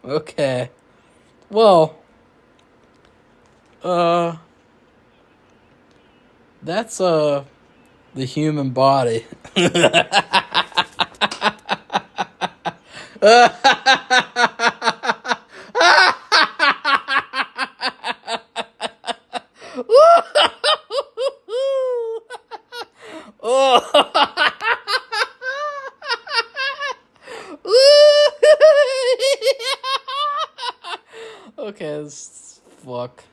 Okay. Well, that's, the human body. Okay, fuck.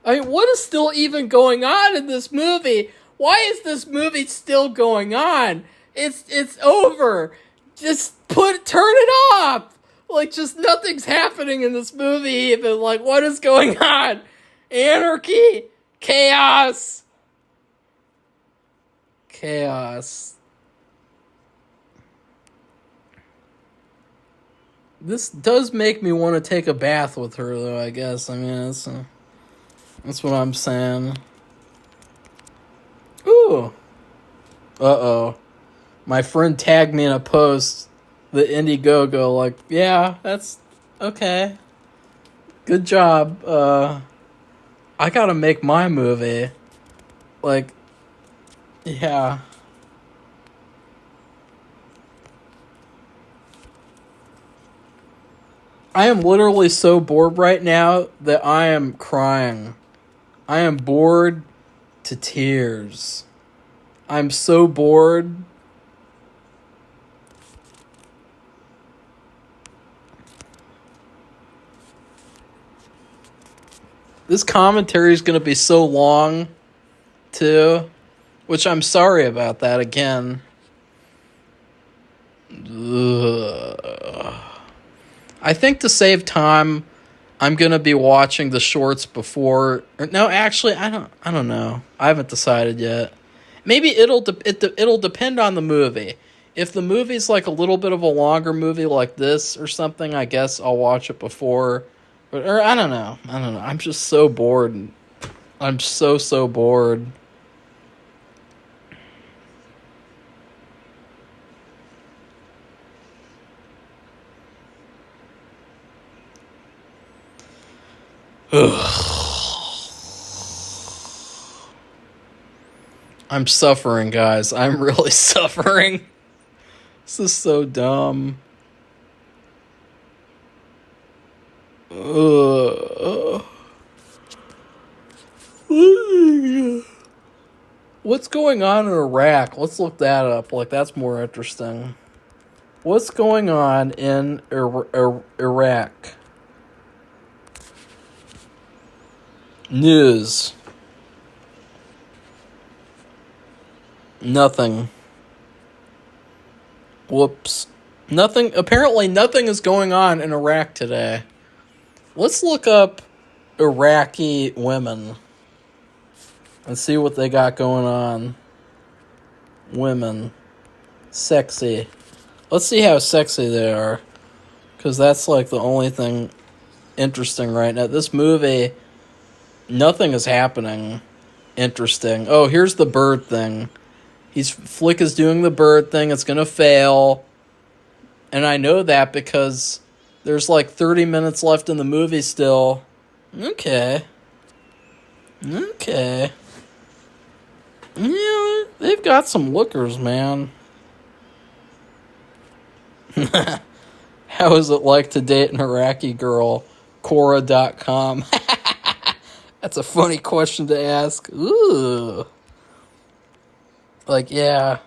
I mean, what is still even going on in this movie? Why is this movie still going on? It's over. Just turn it off. Like, just nothing's happening in this movie even. Like, what is going on? Anarchy. Chaos. Chaos. This does make me want to take a bath with her, though, I guess. I mean, that's what I'm saying. Ooh. Uh-oh. My friend tagged me in a post, the Indiegogo, like, yeah, that's okay. Good job. I gotta make my movie. Like, yeah. I am literally so bored right now that I am crying. I am bored to tears. I'm so bored. This commentary is going to be so long, too. Which I'm sorry about that again. Ugh. I think to save time, I'm gonna be watching the shorts before. No, actually, I don't know. I haven't decided yet. Maybe it'll depend on the movie. If the movie's like a little bit of a longer movie like this or something, I guess I'll watch it before. Or I don't know. I don't know. I'm just so bored. I'm so bored. Ugh. I'm suffering, guys. I'm really suffering. This is so dumb. Ugh. What's going on in Iraq? Let's look that up. Like, that's more interesting. What's going on in Iraq? News. Nothing. Whoops. Nothing. Apparently, nothing is going on in Iraq today. Let's look up Iraqi women and see what they got going on. Women. Sexy. Let's see how sexy they are. Because that's like the only thing interesting right now. This movie, nothing is happening interesting. Oh, here's the bird thing. Flick is doing the bird thing. It's going to fail. And I know that because there's like 30 minutes left in the movie still. Okay. Yeah, they've got some lookers, man. How is it like to date an Iraqi girl? Quora.com. That's a funny question to ask. Ooh. Like, yeah.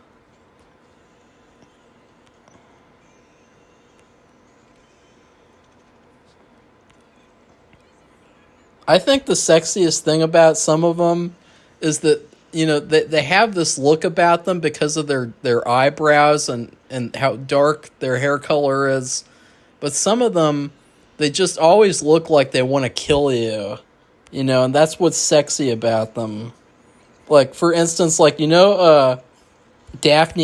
I think the sexiest thing about some of them is that, they have this look about them because of their eyebrows and how dark their hair color is. But some of them, they just always look like they want to kill you. And that's what's sexy about them. Like, for instance, like, Daphne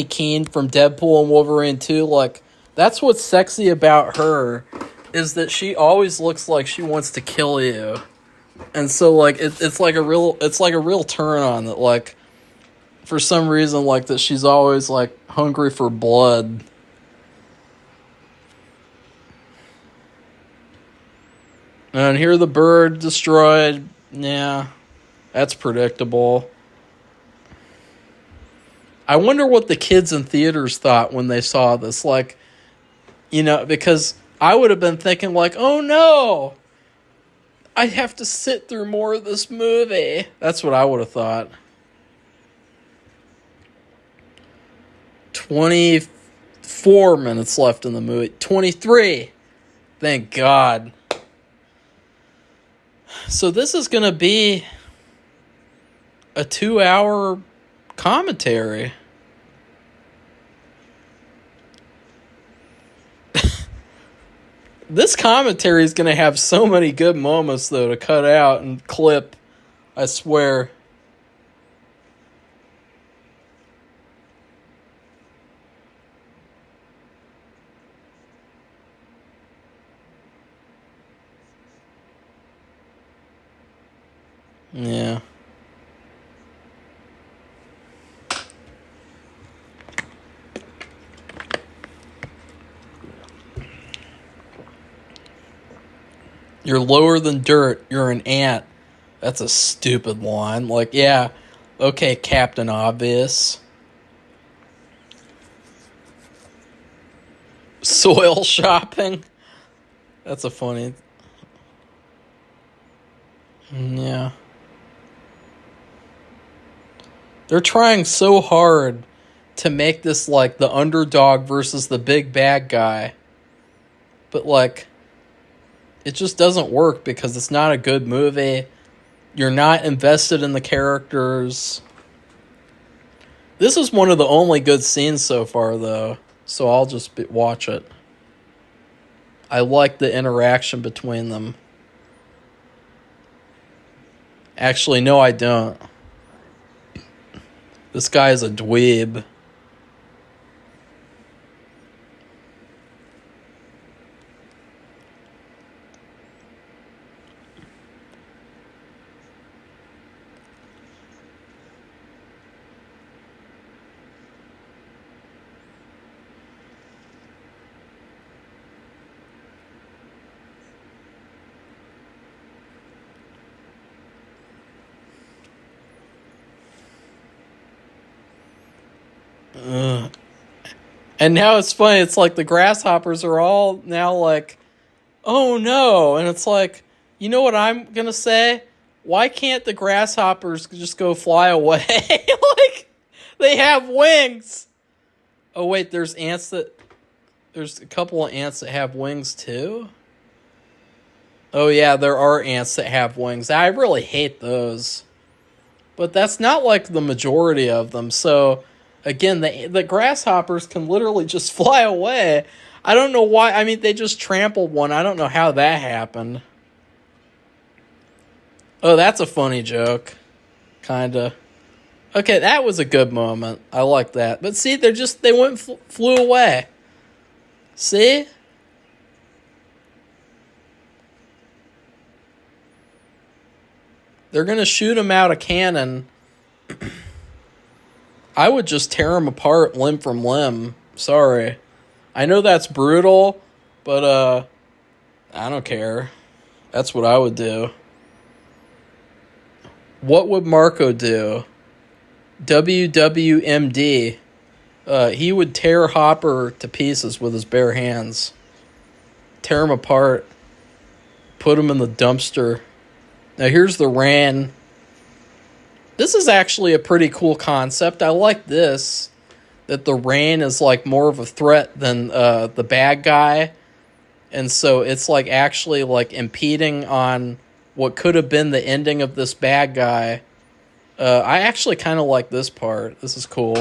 Keane from Deadpool and Wolverine 2, like, that's what's sexy about her, is that she always looks like she wants to kill you. And so, like, it's like a real turn on that, like, for some reason, like, that she's always, like, hungry for blood. And here the bird destroyed. Yeah, that's predictable. I wonder what the kids in theaters thought when they saw this. Like, because I would have been thinking, like, oh no, I have to sit through more of this movie. That's what I would have thought. 24 minutes left in the movie. 23. Thank God. So this is going to be a 2-hour commentary. This commentary is going to have so many good moments, though, to cut out and clip. I swear. Yeah. You're lower than dirt. You're an ant. That's a stupid line. Like, yeah, okay, Captain Obvious. Soil shopping. That's a funny. Yeah. They're trying so hard to make this like the underdog versus the big bad guy. But like, it just doesn't work because it's not a good movie. You're not invested in the characters. This is one of the only good scenes so far, though. So I'll just watch it. I like the interaction between them. Actually, no, I don't. This guy is a dweeb. And now it's funny. It's like the grasshoppers are all now like, oh no. And it's like, you know what I'm going to say? Why can't the grasshoppers just go fly away? Like, they have wings. Oh, wait, there's a couple of ants that have wings too? Oh, yeah, there are ants that have wings. I really hate those. But that's not like the majority of them. So, again, the grasshoppers can literally just fly away. I don't know why. I mean, they just trampled one. I don't know how that happened. Oh, that's a funny joke. Kinda. Okay, that was a good moment. I like that. But see, they went flew away. See? They're going to shoot him out a cannon. I would just tear him apart limb from limb. Sorry. I know that's brutal, but I don't care. That's what I would do. What would Marco do? WWMD. He would tear Hopper to pieces with his bare hands. Tear him apart. Put him in the dumpster. Now here's the Ran. This is actually a pretty cool concept. I like this. That the Ran is like more of a threat than the bad guy. And so it's like actually like impeding on what could have been the ending of this bad guy. I actually kind of like this part. This is cool.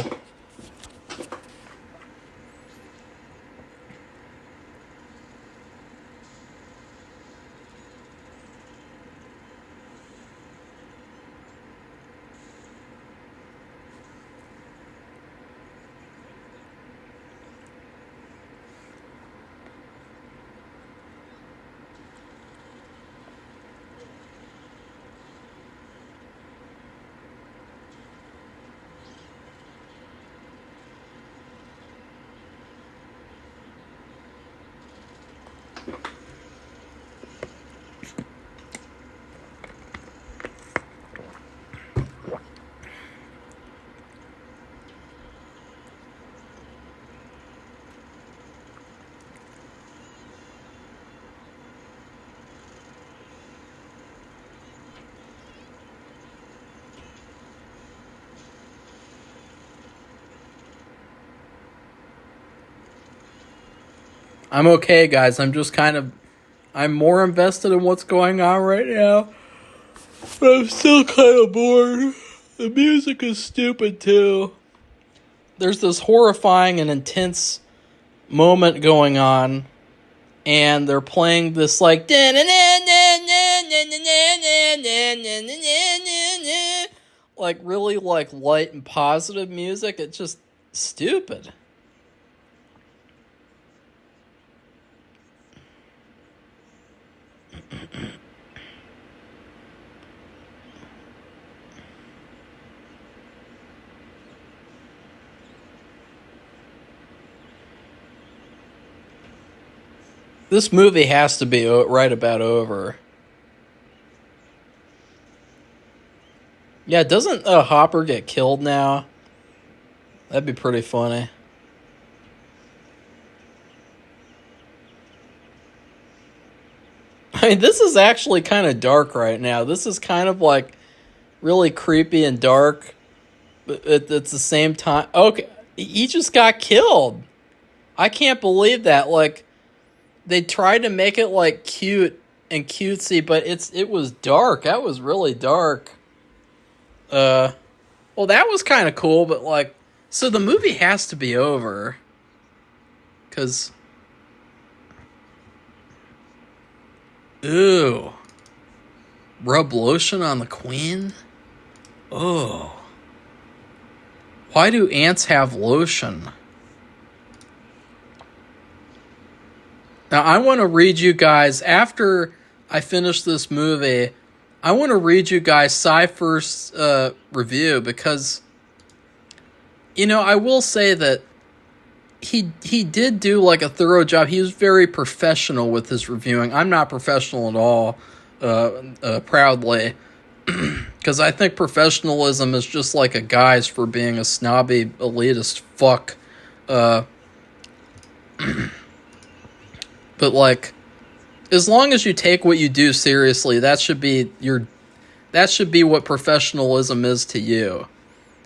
I'm okay, guys. I'm more invested in what's going on right now. But I'm still kind of bored. The music is stupid, too. There's this horrifying and intense moment going on. And they're playing this, like, like, really, like, light and positive music. It's just stupid. This movie has to be right about over. Yeah, doesn't Hopper get killed now? That'd be pretty funny. I mean, this is actually kind of dark right now. This is kind of like really creepy and dark. But at the same time, okay, he just got killed. I can't believe that. Like, they tried to make it like cute and cutesy, but it was dark. That was really dark. Well, that was kind of cool, but like, so the movie has to be over, 'cause Ew. Rub lotion on the queen? Oh. Why do ants have lotion? Now, I want to read you guys, after I finish this movie, I want to read you guys Cypher's review, because, you know, I will say that he did do like a thorough job. He was very professional with his reviewing. I'm not professional at all, proudly, because I think professionalism is just like a guise for being a snobby, elitist fuck. But like, as long as you take what you do seriously, that should be what professionalism is to you.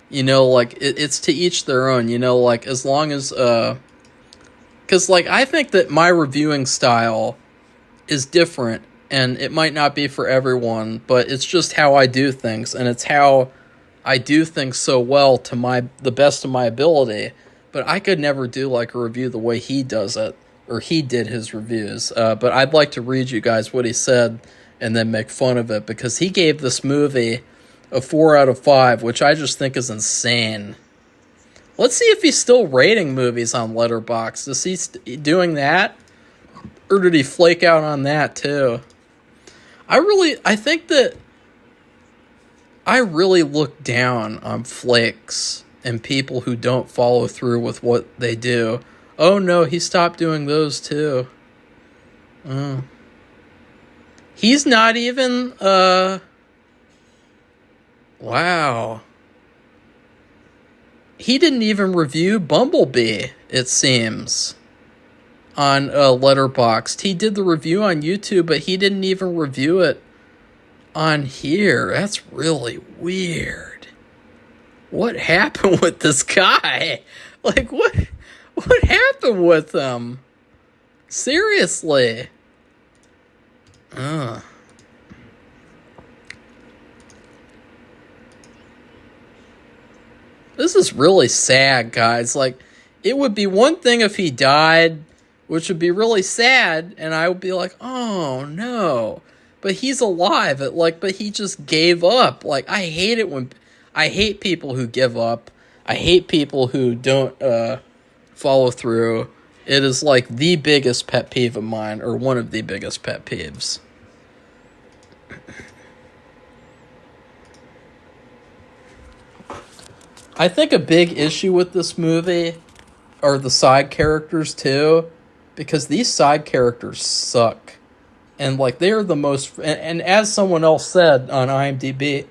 You know, like, it's to each their own, you know, like, as long as, because, like, I think that my reviewing style is different, and it might not be for everyone, but it's just how I do things, and it's how I do things so well to the best of my ability. But I could never do, like, a review the way he does it, or he did his reviews. But I'd like to read you guys what he said and then make fun of it, because he gave this movie a 4 out of 5, which I just think is insane. Let's see if he's still rating movies on Letterboxd. Is he doing that? Or did he flake out on that too? I think that I really look down on flakes and people who don't follow through with what they do. Oh no, he stopped doing those too. He's not even, wow. He didn't even review Bumblebee, it seems, on Letterboxd. He did the review on YouTube, but he didn't even review it on here. That's really weird. What happened with this guy? Like, what happened with him? Seriously. This is really sad, guys. Like, it would be one thing if he died, which would be really sad, and I would be like, oh no. But he's alive. But he just gave up. Like, I hate people who give up. I hate people who don't follow through. It is like the biggest pet peeve of mine, or one of the biggest pet peeves. I think a big issue with this movie are the side characters too, because these side characters suck. And like, they are the most, and as someone else said on IMDb,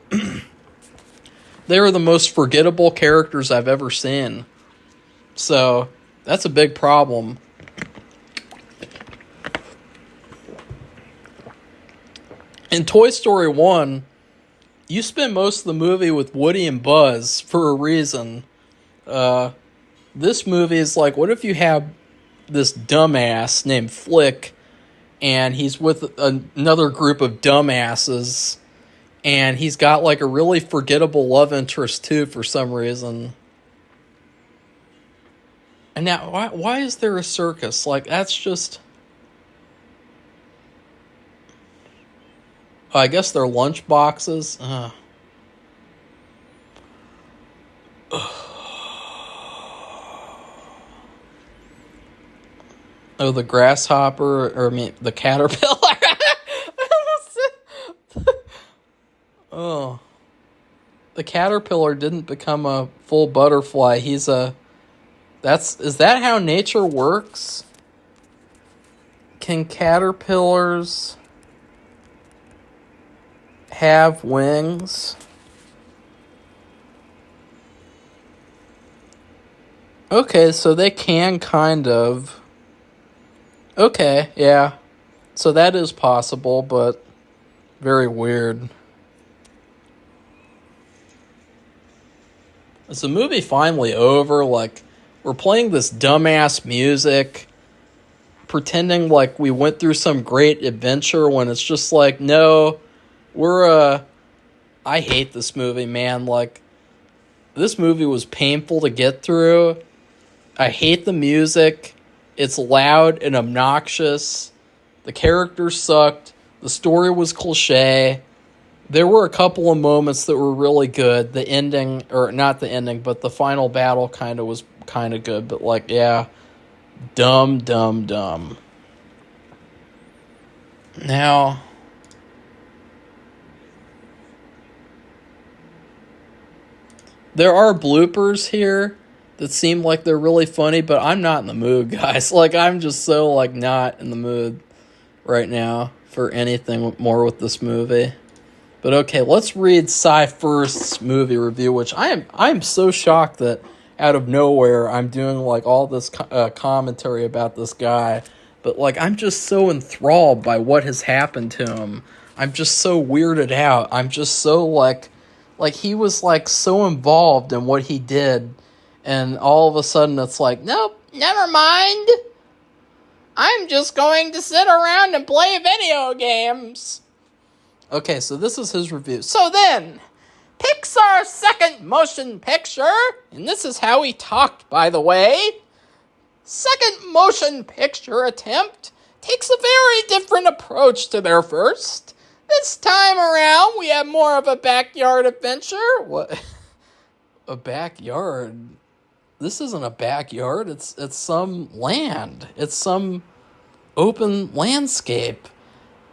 they are the most forgettable characters I've ever seen. So that's a big problem. In Toy Story 1, you spend most of the movie with Woody and Buzz for a reason. This movie is like, what if you have this dumbass named Flick, and he's with another group of dumbasses, and he's got like a really forgettable love interest too for some reason. And now, why is there a circus? Like, that's just... I guess they're lunch boxes. Oh, the grasshopper, or I mean, the caterpillar. Oh. The caterpillar didn't become a full butterfly. Is that how nature works? Can caterpillars have wings? Okay, so they can kind of. Okay, yeah. So that is possible, but very weird. Is the movie finally over? Like, we're playing this dumbass music, pretending like we went through some great adventure, when it's just like, no, I hate this movie, man. Like, this movie was painful to get through. I hate the music. It's loud and obnoxious. The characters sucked. The story was cliche. There were a couple of moments that were really good. The ending, or not the ending, but the final battle kind of was kind of good. But, like, yeah, dumb, dumb, dumb. Now, there are bloopers here that seem like they're really funny, but I'm not in the mood, guys. Like, I'm just so, like, not in the mood right now for anything more with this movie. But okay, let's read First's movie review, which I'm so shocked that out of nowhere I'm doing like all this commentary about this guy, but like I'm just so enthralled by what has happened to him. I'm just so weirded out. I'm just so like he was like so involved in what he did, and all of a sudden it's like, nope, never mind. I'm just going to sit around and play video games. Okay, so this is his review. So then, Pixar's second motion picture, and this is how he talked, by the way, second motion picture attempt takes a very different approach to their first. This time around, we have more of a backyard adventure. What? A backyard? This isn't a backyard. It's some land. It's some open landscape.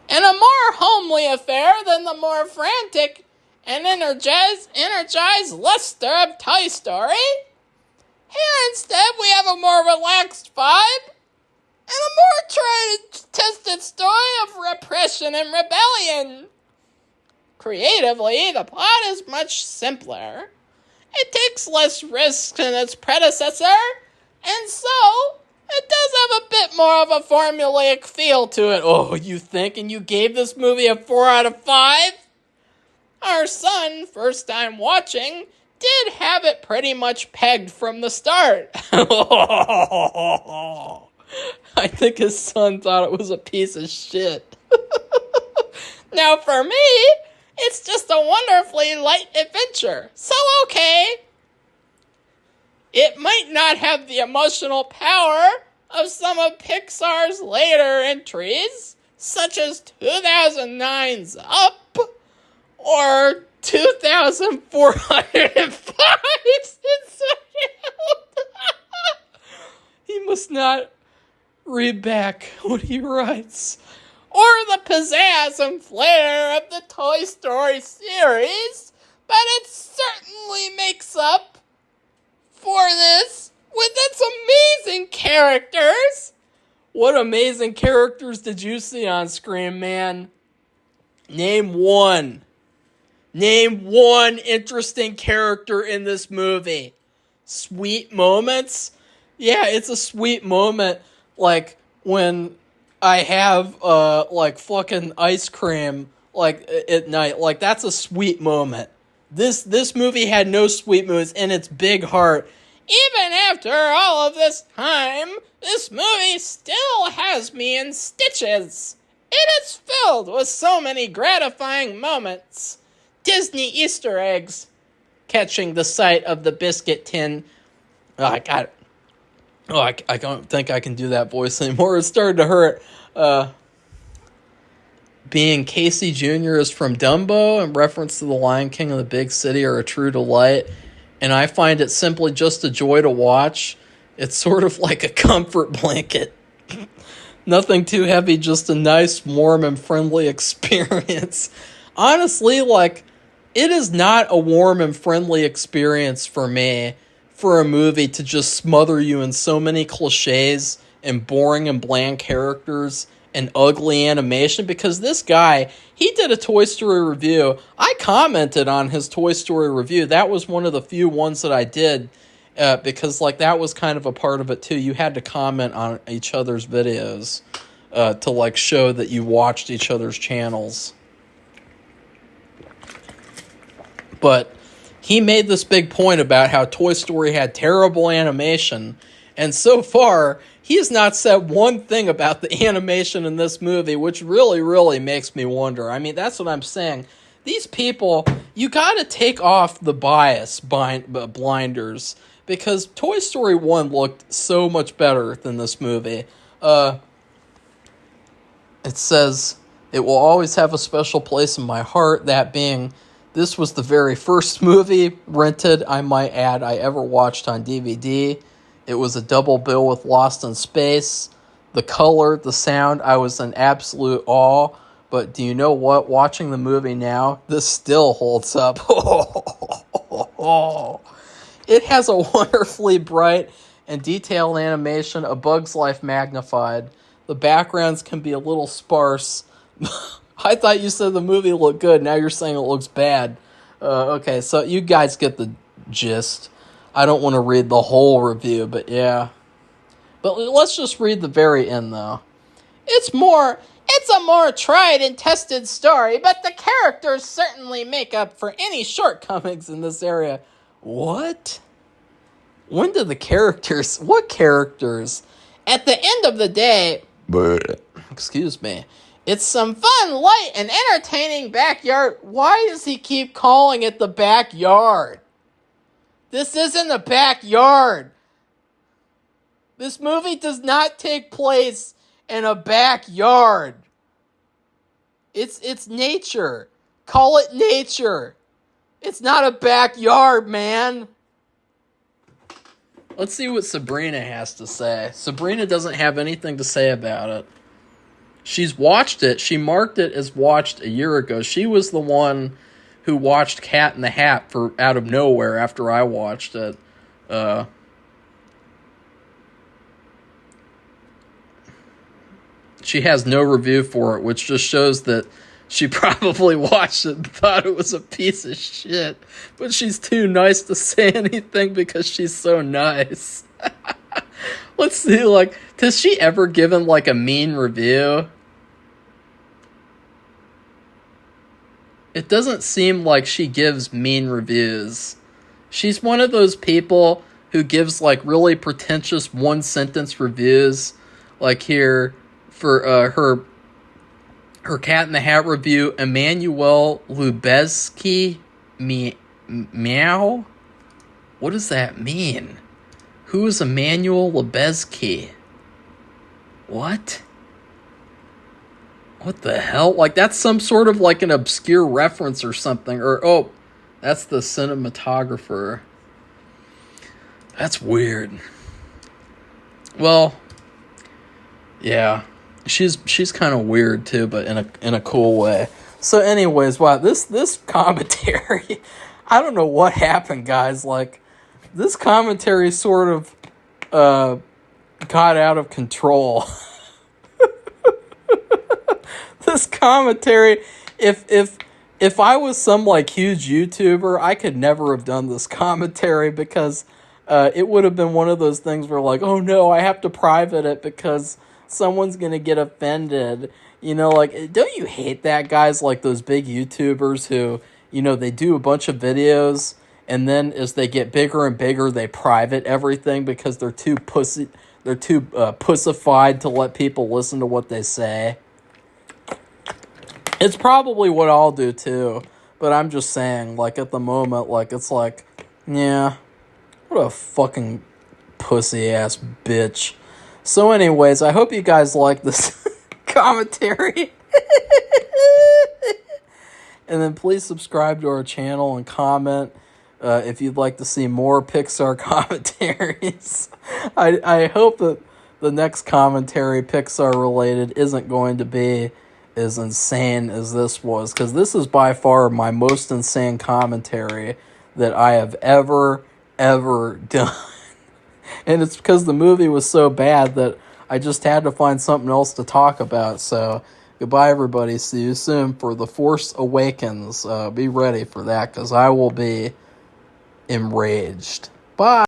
And a more homely affair than the more frantic and energized luster of Toy Story. Here instead we have a more relaxed vibe and a more tried and tested story of repression and rebellion. Creatively, the plot is much simpler. It takes less risks than its predecessor, and so it does have a bit more of a formulaic feel to it. Oh, you think? And you gave this movie a 4 out of 5? Our son, first time watching, did have it pretty much pegged from the start. I think his son thought it was a piece of shit. Now for me, it's just a wonderfully light adventure. So okay. It might not have the emotional power of some of Pixar's later entries, such as 2009's Up or 2405's He must not read back what he writes. Or the pizzazz and flair of the Toy Story series, but it certainly makes up for this with its amazing characters. What amazing characters did you see on screen, man? Name one. Name one interesting character in this movie. Sweet moments? Yeah, it's a sweet moment. Like when I have like fucking ice cream like at night. Like that's a sweet moment. This movie had no sweet moments in its big heart. Even after all of this time, this movie still has me in stitches. It is filled with so many gratifying moments. Disney Easter eggs. Catching the sight of the biscuit tin. Oh, I got it. Oh, I don't think I can do that voice anymore. It started to hurt. Being Casey Jr. is from Dumbo in reference to the Lion King and the Big City are a true delight. And I find it simply just a joy to watch. It's sort of like a comfort blanket. Nothing too heavy, just a nice, warm, and friendly experience. Honestly, like, it is not a warm and friendly experience for me for a movie to just smother you in so many cliches and boring and bland characters and ugly animation, because this guy, he did a Toy Story review. I commented on his Toy Story review. That was one of the few ones that I did because like that was kind of a part of it too. You had to comment on each other's videos to like show that you watched each other's channels. But he made this big point about how Toy Story had terrible animation, and so far he has not said one thing about the animation in this movie, which really, really makes me wonder. I mean, that's what I'm saying. These people, you gotta take off the bias blinders, because Toy Story 1 looked so much better than this movie. It says, It will always have a special place in my heart, that being, this was the very first movie, rented, I might add, I ever watched on DVD. It was a double bill with Lost in Space. The color, the sound, I was in absolute awe. But do you know what? Watching the movie now, this still holds up. It has a wonderfully bright and detailed animation, A Bug's Life magnified. The backgrounds can be a little sparse. I thought you said the movie looked good. Now you're saying it looks bad. Okay, so you guys get the gist. I don't want to read the whole review, but yeah. But let's just read the very end, though. It's a more tried and tested story, but the characters certainly make up for any shortcomings in this area. What? When did the characters... What characters? At the end of the day... Excuse me. It's some fun, light, and entertaining backyard... Why does he keep calling it the backyard? This isn't the backyard. This movie does not take place in a backyard. It's nature. Call it nature. It's not a backyard, man. Let's see what Sabrina has to say. Sabrina doesn't have anything to say about it. She's watched it. She marked it as watched a year ago. She was the one who watched Cat in the Hat for out of nowhere after I watched it. She has no review for it, which just shows that she probably watched it and thought it was a piece of shit. But she's too nice to say anything because she's so nice. Let's see, like, has she ever given, like, a mean review? It doesn't seem like she gives mean reviews. She's one of those people who gives, like, really pretentious one-sentence reviews. Like here... For her Cat in the Hat review, Emmanuel Lubezki Meow? What does that mean? Who is Emmanuel Lubezki? What? What the hell? Like, that's some sort of, like, an obscure reference or something. Or, oh, that's the cinematographer. That's weird. Well, yeah. She's kind of weird too, but in a cool way. So anyways, wow, this commentary, I don't know what happened, guys. Like, this commentary sort of got out of control. This commentary, if I was some, like, huge YouTuber, I could never have done this commentary because it would have been one of those things where, like, oh no, I have to private it because someone's gonna get offended. You know, like, don't you hate that, guys? Like, those big YouTubers who, you know, they do a bunch of videos, and then as they get bigger and bigger, they private everything because they're too pussified to let people listen to what they say. It's probably what I'll do too, but I'm just saying, like, at the moment, like, it's like, yeah, what a fucking pussy-ass bitch. So anyways, I hope you guys like this commentary. And then please subscribe to our channel and comment if you'd like to see more Pixar commentaries. I hope that the next commentary Pixar related isn't going to be as insane as this was, because this is by far my most insane commentary that I have ever done. And it's because the movie was so bad that I just had to find something else to talk about. So, goodbye, everybody. See you soon for The Force Awakens. Be ready for that, because I will be enraged. Bye.